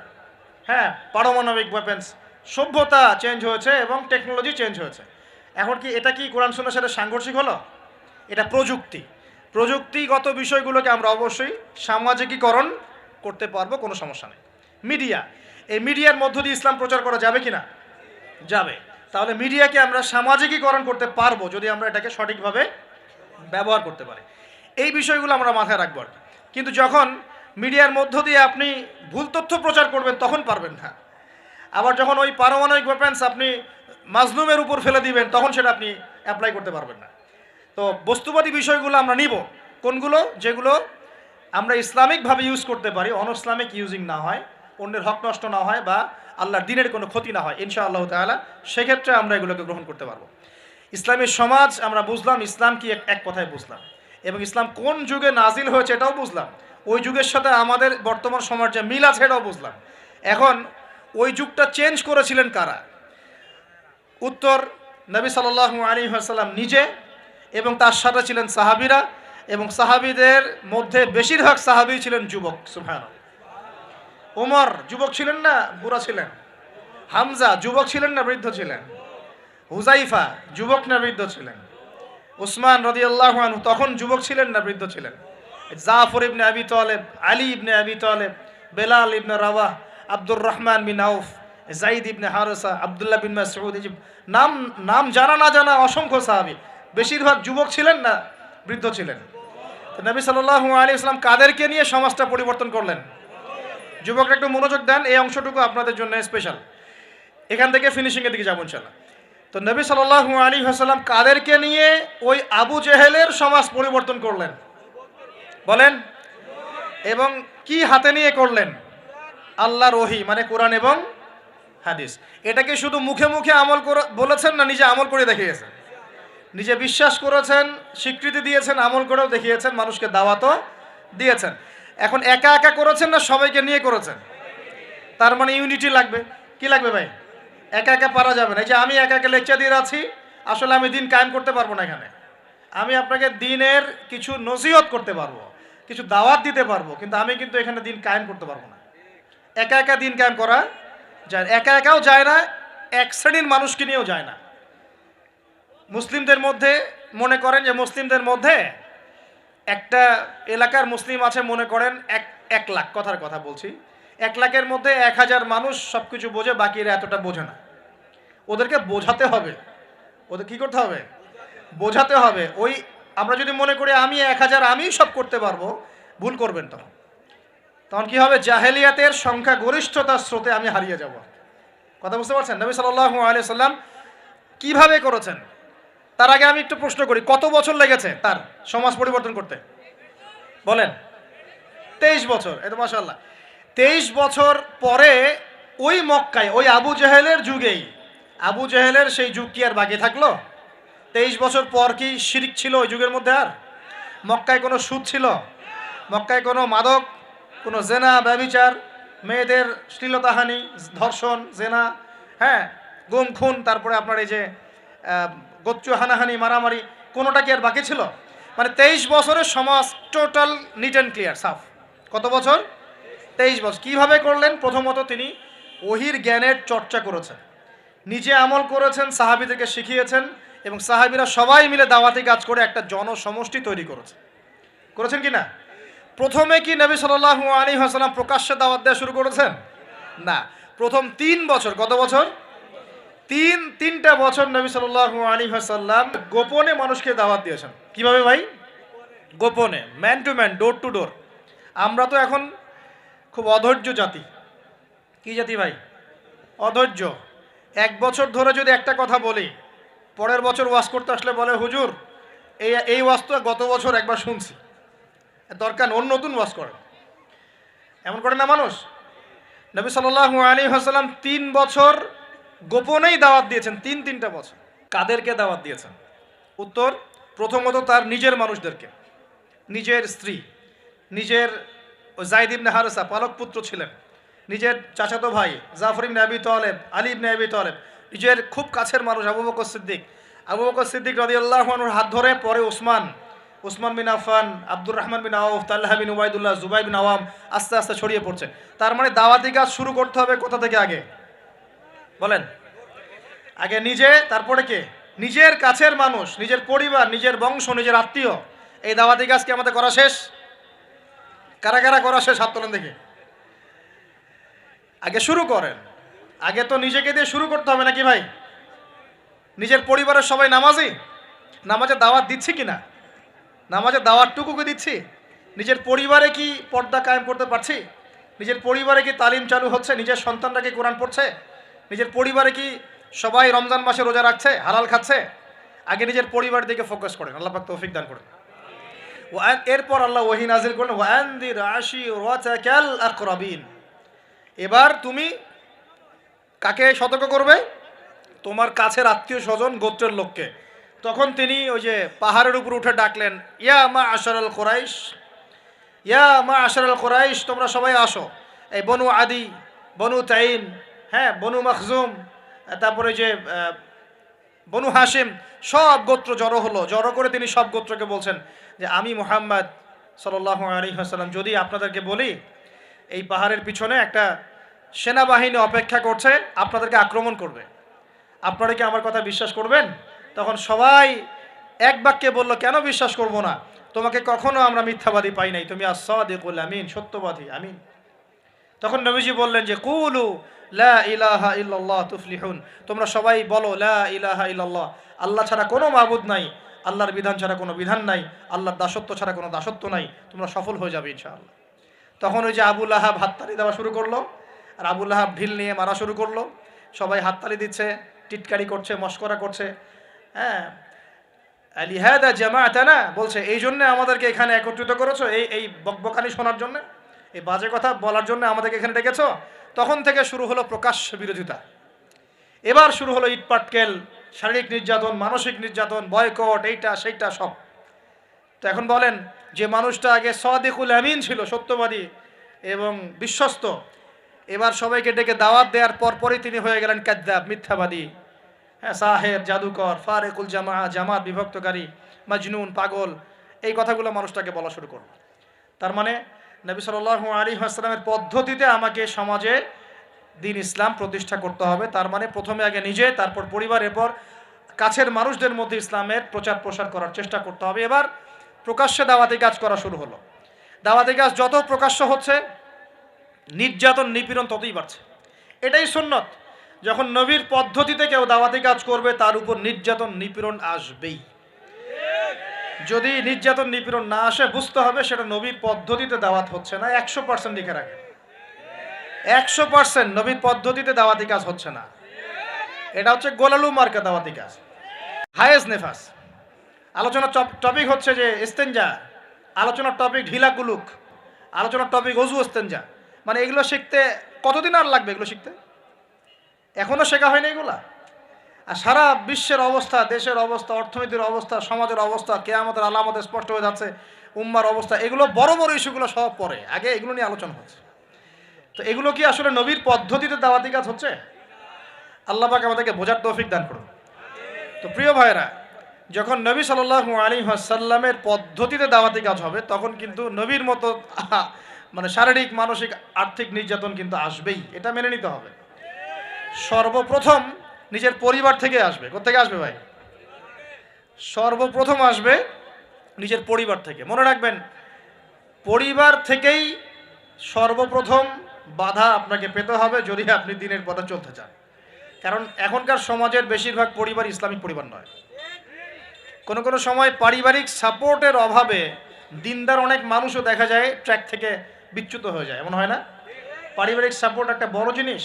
[SPEAKER 1] হ্যাঁ, পারমাণবিক ওয়েপেন্স, সভ্যতা চেঞ্জ হয়েছে এবং টেকনোলজি চেঞ্জ হয়েছে। এখন কি এটা কি কোরআন সুন্নাহর সাথে সাংঘর্ষিক হলো? এটা প্রযুক্তিগত বিষয়গুলোকে আমরা অবশ্যই সামাজিকীকরণ করতে পারবো, কোনো সমস্যা নেই। মিডিয়া, এই মিডিয়ার মধ্য দিয়ে ইসলাম প্রচার করা যাবে কি না? যাবে। তাহলে মিডিয়াকে আমরা সামাজিকীকরণ করতে পারবো যদি আমরা এটাকে সঠিকভাবে ব্যবহার করতে পারি। এই বিষয়গুলো আমরা মাথায় রাখবো আর কি। কিন্তু যখন মিডিয়ার মধ্য দিয়ে আপনি ভুল তথ্য প্রচার করবেন তখন পারবেন না। আবার যখন ওই পারমাণবিক ওয়েপন্স আপনি মাজলুমের উপর ফেলে দিবেন তখন সেটা আপনি অ্যাপ্লাই করতে পারবেন না। তো বস্তুবাদী বিষয়গুলো আমরা নিব, কোনগুলো? যেগুলো আমরা ইসলামিকভাবে ইউজ করতে পারি, অনইসলামিক ইউজিং না হয়, অন্যের হক নষ্ট না হয় বা আল্লাহর দ্বীনের কোনো ক্ষতি না হয় ইনশাআল্লাহ তাআলা, সেক্ষেত্রে আমরা এগুলোকে গ্রহণ করতে পারবো। ইসলামের সমাজ আমরা বুঝলাম, ইসলাম কি এক কথায় বুঝলাম, এবং ইসলাম কোন যুগে নাজিল হয়েছে এটাও বুঝলাম। ওই যুগের সাথে আমাদের বর্তমান সমাজে মিল আছে এটাও বুঝলাম। এখন ওই যুগটা চেঞ্জ করেছিলেন কারা? উত্তর, নবী সাল্লাল্লাহু আলাইহি ওয়াসাল্লাম নিজে, এবং তার সাথে ছিলেন সাহাবীরা, এবং সাহাবীদের মধ্যে বেশিরভাগ সাহাবী ছিলেন যুবক। সুবহানাল্লাহ। ওমর যুবক ছিলেন না বুড়া ছিলেন? হামজা যুবক ছিলেন না বৃদ্ধ ছিলেন? হুজাইফা যুবক না বৃদ্ধ ছিলেন? উসমান রাদিয়াল্লাহু আনহু তখন যুবক ছিলেন না বৃদ্ধ ছিলেন? জাফর ইবনে আবি তালেব, আলী ইবনে আবি তালেব, বেলাল ইবনে রাওয়াহ, আব্দুর রহমান বিন আউফ, যায়েদ ইবনে হারেসা, আব্দুল্লাহ বিন মাসউদ, নাম জানা না জানা অসংখ্য সাহাবী, বেশিরভাগ যুবক ছিলেন না বৃদ্ধ ছিলেন? তো নবী সাল্লাল্লাহু আলাইহি ওয়াসাল্লাম কাদেরকে নিয়ে সমাজটা পরিবর্তন করলেন? যুবকরা একটু মনোযোগ দেন, এই অংশটুকু আপনাদের জন্য স্পেশাল। এখান থেকে ফিনিশিংয়ের দিকে যাবো ইনশাআল্লাহ। তো নবী সাল্লাল্লাহু আলাইহি ওয়াসাল্লাম কাদেরকে নিয়ে ওই আবু জেহেলের সমাজ পরিবর্তন করলেন বলেন? এবং কি হাতে নিয়ে করলেন? আল্লাহর ওহী, মানে কোরআন এবং হাদিস। এটাকে শুধু মুখে মুখে আমল করে বলেছেন না নিজে আমল করে দেখিয়েছেন? নিজে বিশ্বাস করেছেন, স্বীকৃতি দিয়েছেন, আমল করেও দেখিয়েছেন, মানুষকে দাওয়াতও দিয়েছেন। এখন একা একা করেছেন না সবাইকে নিয়ে করেছেন? তার মানে ইউনিটি লাগবে। কি লাগবে ভাই? একা একা পারা যাবে না। এই যে আমি একা একা লেকচার দিয়ে যাচ্ছি, আসলে আমি দিন কায়েম করতে পারবো না। এখানে আমি আপনাকে দিনের কিছু নসিহত করতে পারবো, কিছু দাওয়াত দিতে পারবো, কিন্তু আমি কিন্তু এখানে দিন কায়েম করতে পারবো না। একা একা দিন কায়েম করা যায়, একা একাও যায় না, এক শ্রেণীর মানুষকে নিয়েও যায় না। মুসলিমদের মধ্যে মনে করেন যে মুসলিমদের মধ্যে একটা এলাকার মুসলিম আছে, মনে করেন 1 লাখ, কথার কথা বলছি, 1 লাখের মধ্যে 1000 মানুষ সব কিছু বোঝে, বাকিরা এতটা বোঝে না। ওদেরকে বোঝাতে হবে। ওদের কি করতে হবে? বোঝাতে হবে। ওই আমরা যদি মনে করি আমি 1000 আমি সব করতে পারবো, ভুল করবেন। তখন কি হবে? জাহেলিয়াতের সংখ্যা গরিষ্ঠতার স্রোতে আমি হারিয়ে যাব। কথা বুঝতে পারছেন? নবী সাল্লাল্লাহু আলাইহি সাল্লাম কিভাবে করেছেন? তার আগে আমি একটু প্রশ্ন করি, কত বছর লেগেছে তার সমাজ পরিবর্তন করতে? বলেন। 23 বছর। এই তো মাশাআল্লাহ। 23 বছর পরে ওই মক্কায়, ওই আবু জেহেলের যুগেই, আবু জেহেলের সেই যুগ কি আর বাকি থাকলো? 23 বছর পর কি শিরক ছিল ওই যুগের মধ্যে? আর মক্কায় কোনো সুদ ছিল? মক্কায় কোনো মাদক, কোনো জেনা, ব্যভিচার, মেয়েদের শ্লীলতাহানি, ধর্ষণ, জেনা, হ্যাঁ, গুম খুন, তারপরে আপনার এই যে গোচ্চ হানাহানি, মারামারি, কোনোটা কি আর বাকি ছিল? মানে 23 বছরের সমাজ টোটাল নিট অ্যান্ড ক্লিয়ার, সাফ। কত বছর? 23 বছর। কীভাবে করলেন? প্রথমত তিনি ওহির জ্ঞানের চর্চা করেছেন, নিজে আমল করেছেন, সাহাবীদেরকে শিখিয়েছেন, এবং সাহাবীরা সবাই মিলে দাওয়াতি কাজ করে একটা জনসমষ্টি তৈরি করেছেন কি না? প্রথমে কি নবী সাল্লাল্লাহু আলাইহি ওয়াসাল্লাম প্রকাশ্যে দাওয়াত দেওয়া শুরু করেছেন? না। প্রথম 3 বছর, কত বছর? তিনটা বছর নবী সাল্লাল্লাহু আলাইহি ওয়াসাল্লাম গোপনে মানুষকে দাওয়াত দিয়েছেন। কিভাবে ভাই? গোপনে, man to man, door to door. আমরা তো এখন খুব অধৈর্য জাতি। কি জাতি ভাই? অধৈর্য। 1 বছর ধরে যদি একটা কথা বলি, পরের বছর ওয়াজ করতে আসলে বলে হুজুর এই ওয়াজ তো গত বছর একবার শুনছি, দরকার অন্য নতুন ওয়াজ করেন। এমন করে না মানুষ? নবী সাল্লাল্লাহু আলাইহি ওয়াসাল্লাম 3 বছর গোপনেই দাওয়াত দিয়েছেন। তিনটা বছর। কাদেরকে দাওয়াত দিয়েছেন? উত্তর, প্রথমত তার নিজের মানুষদেরকে, নিজের স্ত্রী, নিজের যায়েদ ইবনে হারেসা পালক পুত্র ছিলেন, নিজের চাচাতো ভাই জাফর ইবনে আবি তালেব, আলী ইবনে আবি তালেব, নিজের খুব কাছের মানুষ আবু বকর সিদ্দিক রাদিয়াল্লাহু আনহুর হাত ধরে পরে উসমান বিন আফফান, আব্দুর রহমান বিন আউফ, তালহা বিন উবাইদুল্লাহ, জুবাইর বিন আওয়াম, আস্তে আস্তে ছড়িয়ে পড়ছে। তার মানে দাওয়াতি কাজ শুরু করতে হবে কোথা থেকে? আগে বলেন, আগে নিজে, তারপরে কে? নিজের কাছের মানুষ, নিজের পরিবার, নিজের বংশ, নিজের আত্মীয়। এই দাওয়াতি কাজ কি আমাদের করা শেষ? কারা কারা করা শেষ হাত তোলেন দেখি। আগে শুরু করেন। আগে তো নিজেকে দিয়ে শুরু করতে হবে নাকি ভাই? নিজের পরিবারের সবাই নামাজি, নামাজের দাওয়াত দিচ্ছি কিনা? নামাজের দাওয়াতটুকু কি দিচ্ছি? নিজের পরিবারে কি পর্দা কায়েম করতে পারছি? নিজের পরিবারে কি তালিম চালু হচ্ছে? নিজের সন্তানরা কি কোরআন পড়ছে? নিজের পরিবারে কি সবাই রমজান মাসে রোজা রাখছে, হালাল খাচ্ছে? আগে নিজের পরিবার দিকে ফোকাস করেন, আল্লাহ পাক তৌফিক দান করেন। এরপর আল্লাহ ওহী নাজিল করলেন, ওয়ানদির আশিরাতাকাল আকরাবিন। এবার তুমি কাকে সতর্ক করবে? তোমার কাছের আত্মীয় স্বজন, গোত্রের লোককে। তখন তিনি ওই যে পাহাড়ের উপর উঠে ডাকলেন, ইয়া মা আশারাল কুরাইশ, ইয়া মা আশারাল কুরাইশ, তোমরা সবাই আসো। এই বনু আদি, বনু তাইম, হ্যাঁ, বনু মখজুম, তারপরে যে বনু হাশিম, সব গোত্র জড়ো হলো। জড়ো করে তিনি সব গোত্রকে বলছেন যে আমি মুহাম্মদ সাল্লাল্লাহু আলাইহি ওয়াসাল্লাম যদি আপনাদেরকে বলি এই পাহাড়ের পিছনে একটা সেনাবাহিনী অপেক্ষা করছে, আপনাদেরকে আক্রমণ করবে, আপনারা কি আমার কথা বিশ্বাস করবেন? তখন সবাই এক বাক্যে বলল, কেন বিশ্বাস করব না? তোমাকে কখনো আমরা মিথ্যাবাদী পাই নাই, তুমি আস-সাদিকুল আমিন, সত্যবাদী আমিন। তখন নবীজি বললেন যে কুলু লা ইলাহা ইল্লাল্লাহ তুফলিহুন, তোমরা সবাই বলো লা ইলাহা ইল্লাল্লাহ, আল্লাহ ছাড়া কোনো মাবুদ নাই, আল্লাহর বিধান ছাড়া কোনো বিধান নাই, আল্লাহর দাসত্ব ছাড়া কোনো দাসত্ব নাই, তোমরা সফল হয়ে যাবে ইনশাআল্লাহ। তখন ওই যে আবু লাহাব হাততালি দেওয়া শুরু করলো, আর আবু লাহাব ঢিল নিয়ে মারা শুরু করলো। সবাই হাততালি দিচ্ছে, টিটকারি করছে, মস্করা করছে। হ্যাঁ, লিহাদা জামাআতানা, বলছে এই জন্য আমাদেরকে এখানে একত্রিত করেছো, এই বকবকানি শোনার জন্য, এই বাজে কথা বলার জন্য আমাদেরকে এখানে ডেকেছো। তখন থেকে শুরু হলো প্রকাশ্য বিরোধিতা। এবার শুরু হলো ইটপাটকেল, শারীরিক নির্যাতন, মানসিক নির্যাতন, বয়কট, এইটা সেইটা সব। তো এখন বলেন, যে মানুষটা আগে সাদিকুল আমিন ছিল, সত্যবাদী এবং বিশ্বস্ত, এবার সবাইকে ডেকে দাওয়াত দেওয়ার পরপরই তিনি হয়ে গেলেন কাযযাব, মিথ্যাবাদী, হ্যাঁ, সাহের, জাদুকর, ফারেকুল জামাত বিভক্তকারী, মাজনুন, পাগল, এই কথাগুলো মানুষটাকে বলা শুরু করল। তার মানে নবী সাল্লাল্লাহু আলাইহি ওয়াসাল্লামের পদ্ধতিতে আমাকে সমাজে দ্বীন ইসলাম প্রতিষ্ঠা করতে হবে। তার মানে প্রথমে আগে নিজে, তারপর পরিবার, এরপর কাছের মানুষদের মধ্যে ইসলামের প্রচার প্রসার করার চেষ্টা করতে হবে। এবার প্রকাশ্যে দাওয়াতি কাজ করা শুরু হলো। দাওয়াতি কাজ যত প্রকাশ্য হচ্ছে, নির্যাতন নিপীড়ন ততই বাড়ছে। এটাই সুন্নত, যখন নবীর পদ্ধতিতে কেউ দাওয়াতি কাজ করবে তার উপর নির্যাতন নিপীড়ন আসবেই। যদি নির্যাতন নিপীড়ন না আসে, বুঝতে হবে সেটা নবীর পদ্ধতিতে দাওয়াত হচ্ছে না। 100% লিখে রাখে, 100% নবীর পদ্ধতিতে দাওয়াতি কাজ হচ্ছে না। এটা হচ্ছে গোলালু মার্কা দাওয়াতি কাজ, হায়েস নেফাস। আলোচনার টপিক হচ্ছে যে ইস্তেঞ্জা, আলোচনার টপিক ঢিলা কুলুক, আলোচনার টপিক অজু ইস্তেঞ্জা। মানে এগুলো শিখতে কতদিন আর লাগবে? এগুলো শিখতে এখনো শেখা হয়নি এগুলা। আর সারা বিশ্বের অবস্থা, দেশের অবস্থা, অর্থনীতির অবস্থা, সমাজের অবস্থা, কিয়ামতের আলামতে স্পষ্ট হয়ে যাচ্ছে, উম্মার অবস্থা, এগুলো বড় বড় ইস্যুগুলো সব পরে, আগে এগুলো নিয়ে আলোচনা হচ্ছে। তো এগুলো কি আসলে নবীর পদ্ধতিতে দাওয়াতি কাজ হচ্ছে? আল্লাহ পাক আমাদেরকে বোঝার তৌফিক দান করুন। তো প্রিয় ভাইরা, যখন নবী সাল্লাল্লাহু আলাইহি ওয়াসাল্লামের পদ্ধতিতে দাওয়াতি কাজ হবে, তখন কিন্তু নবীর মতো মানে শারীরিক, মানসিক, আর্থিক নির্যাতন কিন্তু আসবেই, এটা মেনে নিতে হবে। সর্বপ্রথম নিজের পরিবার থেকে আসবে। কোত্থেকে আসবে ভাই? সর্বপ্রথম আসবে নিজের পরিবার থেকে। মনে রাখবেন, পরিবার থেকেই সর্বপ্রথম বাধা আপনাকে পেতে হবে যদি আপনি দ্বীনের পথে চলতে চান। কারণ এখনকার সমাজের বেশিরভাগ পরিবার ইসলামিক পরিবার নয়। কোনো কোনো সময় পারিবারিক সাপোর্টের অভাবে দিনদার অনেক মানুষও দেখা যায় ট্র্যাক থেকে বিচ্যুত হয়ে যায়, এমন হয় না? পারিবারিক সাপোর্ট একটা বড় জিনিস।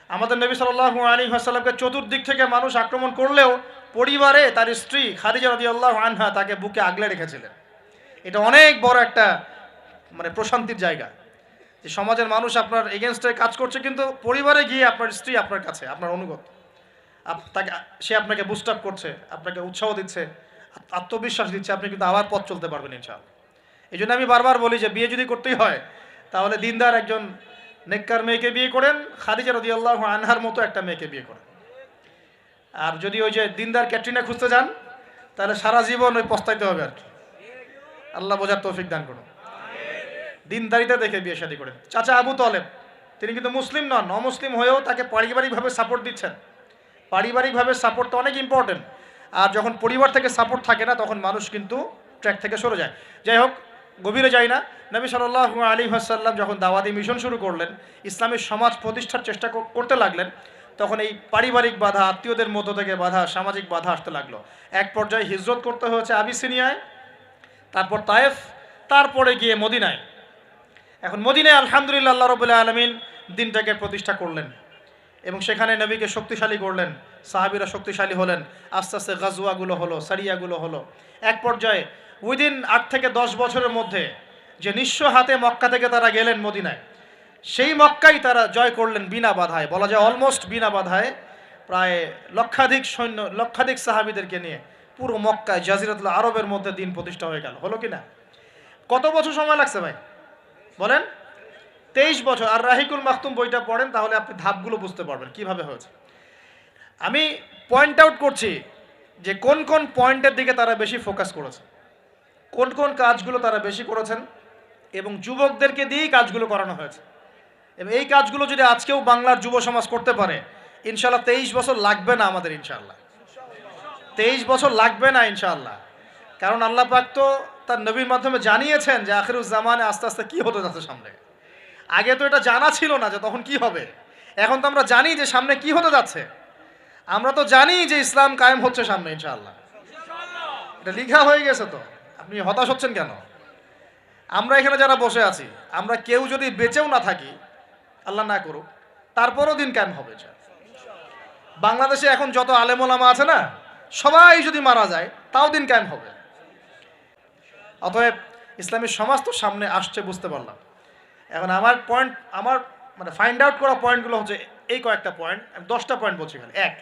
[SPEAKER 1] আমাদের নবী সাল্লাল্লাহু আলাইহি ওয়াসাল্লামকে চতুর্দিক থেকে মানুষ আক্রমণ করলেও পরিবারে তার স্ত্রী খাদিজা রাদিয়াল্লাহু আনহা তাকে বুকে আগলে রেখেছিলেন। এটা অনেক বড় একটা মানে প্রশান্তির জায়গা, যে সমাজের মানুষ আপনার এগেনস্টে কাজ করছে, কিন্তু পরিবারে গিয়ে আপনার স্ত্রী আপনার কাছে, আপনার অনুগত, তাকে, সে আপনাকে বুস্ট আপ করছে, আপনাকে উৎসাহ দিচ্ছে, আত্মবিশ্বাস দিচ্ছে, আপনি কিন্তু আবার পথ চলতে পারবেন ইনশাআল্লাহ। এই জন্য আমি বারবার বলি যে বিয়ে যদি করতেই হয়, তাহলে দিনদার একজন নেককার মেয়েকে বিয়ে করেন, খাদিজা রাদিয়াল্লাহু আনহার মতো একটা মেয়েকে বিয়ে করেন। আর যদি ওই যে দিনদার ক্যাটরিনা খুঁজতে যান, তাহলে সারা জীবন ওই পস্তাইতে হবে আর কি। আল্লাহ বোঝার তৌফিক দান করুন। দিনদারিতা দেখে বিয়ে শাদী করেন। চাচা আবু তালেব তিনি কিন্তু মুসলিম নন, অমুসলিম হয়েও তাকে পারিবারিকভাবে সাপোর্ট দিচ্ছেন। পারিবারিকভাবে সাপোর্ট তো অনেক ইম্পর্টেন্ট। আর যখন পরিবার থেকে সাপোর্ট থাকে না, তখন মানুষ কিন্তু ট্র্যাক থেকে সরে যায়। যাই হোক, গভীরে যাই না। নবী সাল্লাল্লাহু আলাইহি ওয়াসাল্লাম যখন দাওয়াতি মিশন শুরু করলেন, ইসলামী সমাজ প্রতিষ্ঠার চেষ্টা করতে লাগলেন, তখন এই পারিবারিক বাধা, আত্মীয়দের মধ্য থেকে বাধা, সামাজিক বাধা আসতে লাগলো। এক পর্যায়ে হিজরত করতে হয়েছে আবিসিনিয়ায়, তারপর তায়েফ, তারপরে গিয়ে মদিনায়। এখন মদিনায় আলহামদুলিল্লাহ আল্লাহ রাব্বুল আলামিন দিনটাকে প্রতিষ্ঠা করলেন এবং সেখানে নবীকে শক্তিশালী করলেন, সাহাবীরা শক্তিশালী হলেন, আস্তে আস্তে গাজওয়াগুলো হলো, সারিয়াগুলো হলো। এক পর্যায়ে উইদিন 8 থেকে 10 বছরের মধ্যে যে নিঃস্ব হাতে মক্কা থেকে তারা গেলেন মদিনায়, সেই মক্কাই তারা জয় করলেন বিনা বাধায়, বলা যায় অলমোস্ট বিনা বাধায়। প্রায় লক্ষাধিক সৈন্য, লক্ষাধিক সাহাবীদেরকে নিয়ে পুরো মক্কায়, জাজিরাতুল আরবের মধ্যে দিন প্রতিষ্ঠা হয়ে গেল। হলো কি না? কত বছর সময় লাগছে ভাই বলেন? 23 বছর। আর রাহিকুল মাখতুম বইটা পড়েন, তাহলে আপনি ধাপগুলো বুঝতে পারবেন কিভাবে হয়েছে। আমি পয়েন্ট আউট করছি যে কোন কোন পয়েন্টের দিকে তারা বেশি ফোকাস করেছে, কোন কোন কাজগুলো তারা বেশি করেছেন, এবং যুবকদেরকে দিয়েই কাজগুলো করানো হয়েছে। এবং এই কাজগুলো যদি আজকেও বাংলার যুব সমাজ করতে পারে, ইনশাআল্লাহ 23 বছর লাগবে না আমাদের, ইনশাআল্লাহ 23 বছর লাগবে না ইনশাআল্লাহ। কারণ আল্লাহ পাক তো তার নবীর মাধ্যমে জানিয়েছেন যে আখিরুজ জামানে আস্তে আস্তে কি হতে যাচ্ছে সামনে। আগে তো এটা জানা ছিল না যে তখন কি হবে, এখন তো আমরা জানি যে সামনে কি হতে যাচ্ছে। আমরা তো জানি যে ইসলাম কায়েম হচ্ছে সামনে ইনশাআল্লাহ, এটা লিখা হয়ে গেছে। তো আপনি হতাশ হচ্ছেন কেন? আমরা এখানে যারা বসে আছি, আমরা কেউ যদি বেঁচেও না থাকি, আল্লাহ না করুক, তারপরও দিন কায়েম হবে। বাংলাদেশে এখন যত আলেম ওলামা আছে না, সবাই যদি মারা যায় তাও দিন কায়েম হবে। অতএব ইসলামী সমাজ তো সামনে আসছে, বুঝতে পারলাম। এখন আমার পয়েন্ট, আমার মানে ফাইন্ড আউট করা পয়েন্টগুলো হচ্ছে এই কয়েকটা পয়েন্ট। আমি 10টা পয়েন্ট বলছি এখানে। এক,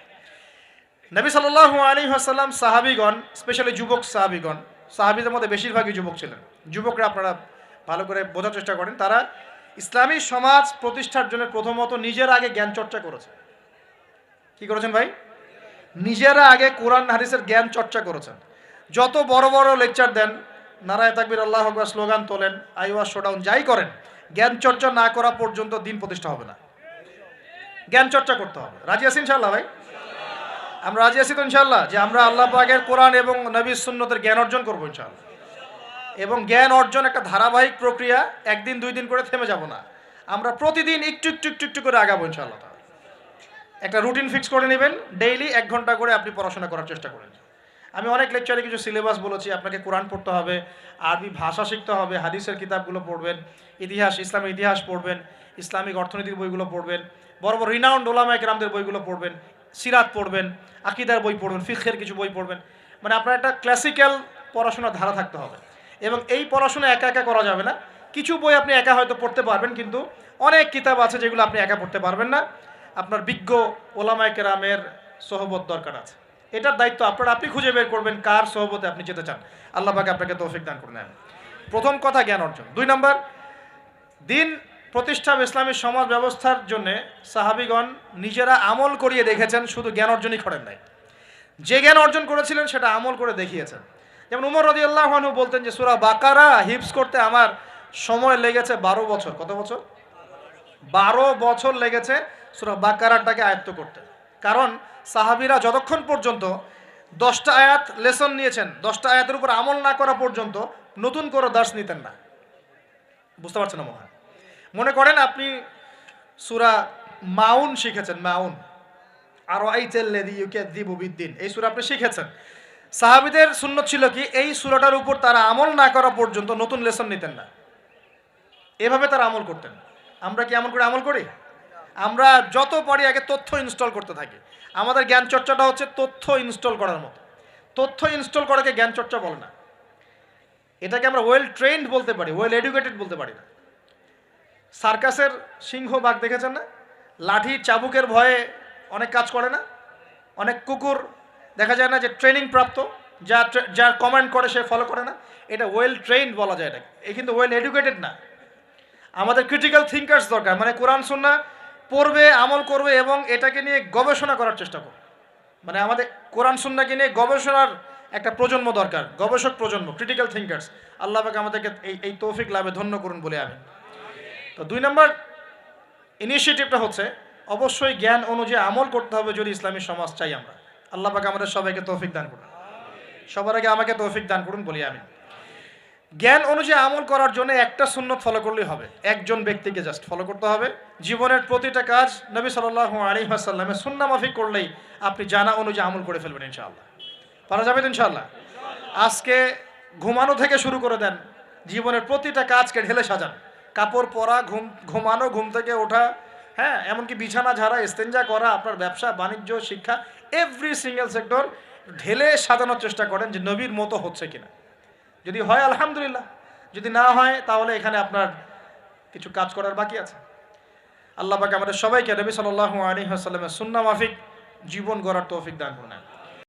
[SPEAKER 1] নবী সাল্লাল্লাহু আলাইহি ওয়াসাল্লাম সাহাবীগণ, স্পেশালি যুবক সাহাবীগণ, সাহাবীদের মধ্যে বেশিরভাগই যুবক ছিলেন। যুবকরা আপনারা ভালো করে বোঝার চেষ্টা করেন, তারা ইসলামী সমাজ প্রতিষ্ঠার জন্য প্রথমত নিজের আগে জ্ঞান চর্চা করেছে। কি করেছেন ভাই? নিজেরা আগে কোরআন হাদিসের জ্ঞান চর্চা করেছেন। যত বড় বড় লেকচার দেন, নারায়ে তাকবীর, আল্লাহু আকবার স্লোগান তোলেন, আইওয়াজ শোডাউন, যাই করেন, জ্ঞান চর্চা না করা পর্যন্ত দিন প্রতিষ্ঠা হবে না। জ্ঞান চর্চা করতে হবে। রাজি আছি ইনশাআল্লাহ ভাই? আমরা রাজি আছি তো ইনশাআল্লাহ যে আমরা আল্লাহ পাকের কোরআন এবং নবীর সুন্নতের জ্ঞান অর্জন করবো ইনশাআল্লাহ। এবং জ্ঞান অর্জন একটা ধারাবাহিক প্রক্রিয়া, একদিন 2 দিন করে থেমে যাব না। আমরা প্রতিদিন একটু একটু একটু একটু করে আগাবো ইনশাআল্লাহ। একটা রুটিন ফিক্স করে নেবেন, ডেইলি 1 ঘন্টা করে আপনি পড়াশোনা করার চেষ্টা করেন। আমি অনেক লেকচারে কিছু সিলেবাস বলেছি, আপনাকে কোরআন পড়তে হবে, আরবি ভাষা শিখতে হবে, হাদিসের কিতাবগুলো পড়বেন, ইতিহাস, ইসলামের ইতিহাস পড়বেন, ইসলামিক অর্থনীতির বইগুলো পড়বেন, বড় বড় রিনাউন্ড ওলামায়ে কেরামদের বইগুলো পড়বেন, সিরাত পড়বেন, আকীদার বই পড়বেন, ফিকহের কিছু বই পড়বেন। মানে আপনার একটা ক্লাসিক্যাল পড়াশোনার ধারা থাকতে হবে। এবং এই পড়াশোনা একা একা করা যাবে না। কিছু বই আপনি একা হয়তো পড়তে পারবেন, কিন্তু অনেক কিতাব আছে যেগুলো আপনি একা পড়তে পারবেন না। আপনার বিজ্ঞ ওলামায়ে কেরামের সোহবত দরকার আছে। এটার দায়িত্ব আপনার, আপনি খুঁজে বের করবেন কার সোহবতে আপনি যেতে চান। আল্লাহ পাক আপনাকে তৌফিক দান করুন। প্রথম কথা জ্ঞান অর্জন। 2 নম্বর, দিন প্রতিষ্ঠা ইসলামী সমাজ ব্যবস্থার জন্য সাহাবীগণ নিজেরা আমল করিয়ে দেখেছেন, শুধু জ্ঞান অর্জনই করেন নাই। যে জ্ঞান অর্জন করেছিলেন সেটা আমল করে দেখিয়েছেন। যেমন উমর রাদিয়াল্লাহু আনহু বলতেন যে সূরা বাকারা হিফজ করতে আমার সময় লেগেছে 12 বছর। কত বছর? 12 বছর লেগেছে সূরা বাকারাটাকে আয়ত্ত করতে। কারণ সাহাবীরা যতক্ষণ পর্যন্ত 10টা আয়াত লেসন নিয়েছেন, 10টা আয়াতের উপর আমল না করা পর্যন্ত নতুন করে দার্স নিতেন না। বুঝতে পারছেন না মনে হয়? মনে করেন আপনি সূরা মাউন শিখেছেন, মাউন, আর আইতাল্লাযী ইউকাযযিবু বিদ্দিন, এই সূরা আপনি শিখেছেন। সাহাবীদের সুন্নত ছিল কি, এই সূরাটার উপর তারা আমল না করা পর্যন্ত নতুন লেসন নিতেন না। এভাবে তারা আমল করতেন। আমরা কি এমন করে আমল করি? আমরা যত পারি আগে তথ্য ইনস্টল করতে থাকি। আমাদের জ্ঞান চর্চাটা হচ্ছে তথ্য ইনস্টল করার মতো। তথ্য ইনস্টল করাকে জ্ঞান চর্চা বলে না। এটাকে আমরা ওয়েল ট্রেন্ড বলতে পারি, ওয়েল এডুকেটেড বলতে পারি না। সার্কাসের সিংহ বাঘ দেখেছেন না? লাঠি চাবুকের ভয়ে অনেক কাজ করে না? অনেক কুকুর দেখা যায় না যে ট্রেনিং প্রাপ্ত, যার কমান্ড করে সে ফলো করে না? এটা ওয়েল ট্রেন্ড বলা যায় এটাকে। এ কিন্তু ওয়েল এডুকেটেড না। আমাদের ক্রিটিক্যাল থিঙ্কার্স দরকার, মানে কোরআন সুন্নাহ পড়বে, আমল করবে এবং এটাকে নিয়ে গবেষণা করার চেষ্টা করবে। মানে আমাদের কোরআন সুন্নাহকে নিয়ে গবেষণার একটা প্রজন্ম দরকার, গবেষক প্রজন্ম, ক্রিটিক্যাল থিঙ্কার্স। আল্লাহ পাক আমাদেরকে এই তৌফিক লাভে ধন্য করুন বলে আমি। তো 2 নম্বর, ইনিশিয়েটিভটা হচ্ছে অবশ্যই জ্ঞান অনুযায়ী আমল করতে হবে যদি ইসলামী সমাজ চাই আমরা। আল্লাহ পাক আমাদের সবাইকে তৌফিক দান করুন। সবার আগে আমাকে তৌফিক দান করুন বলি আমি। জ্ঞান অনুযায়ী আমল করার জন্য একটা সুন্নত ফলো করলেই হবে, একজন ব্যক্তিকে জাস্ট ফলো করতে হবে। জীবনের প্রতিটা কাজ নবী সাল্লাল্লাহু আলাইহি ওয়াসাল্লামের সুন্নাহ মাফিক করলেই আপনি জানা অনুযায়ী আমল করে ফেলবেন ইনশাআল্লাহ। পারা যাবে তো ইনশাআল্লাহ? আজকে ঘুমানো থেকে শুরু করে দেন, জীবনের প্রতিটা কাজকে ঢেলে সাজান। কাপড় পরা, ঘুমানো, ঘুম থেকে ওঠা, হ্যাঁ, এমনকি বিছানা ঝাড়া, ইস্তেঞ্জা করা, আপনার ব্যবসা বাণিজ্য, শিক্ষা, এভরি সিঙ্গেল সেক্টর ঢেলে সাজানোর চেষ্টা করেন যে নবীর মতো হচ্ছে কিনা। যদি হয় আলহামদুলিল্লাহ, যদি না হয় তাহলে এখানে আপনার কিছু কাজ করার বাকি আছে। আল্লাহ পাক আমাদের সবাইকে নবী সাল্লাল্লাহু আলাইহি ওয়াসাল্লামের সুন্নাহ মাফিক জীবন গড়ার তৌফিক দান করুন।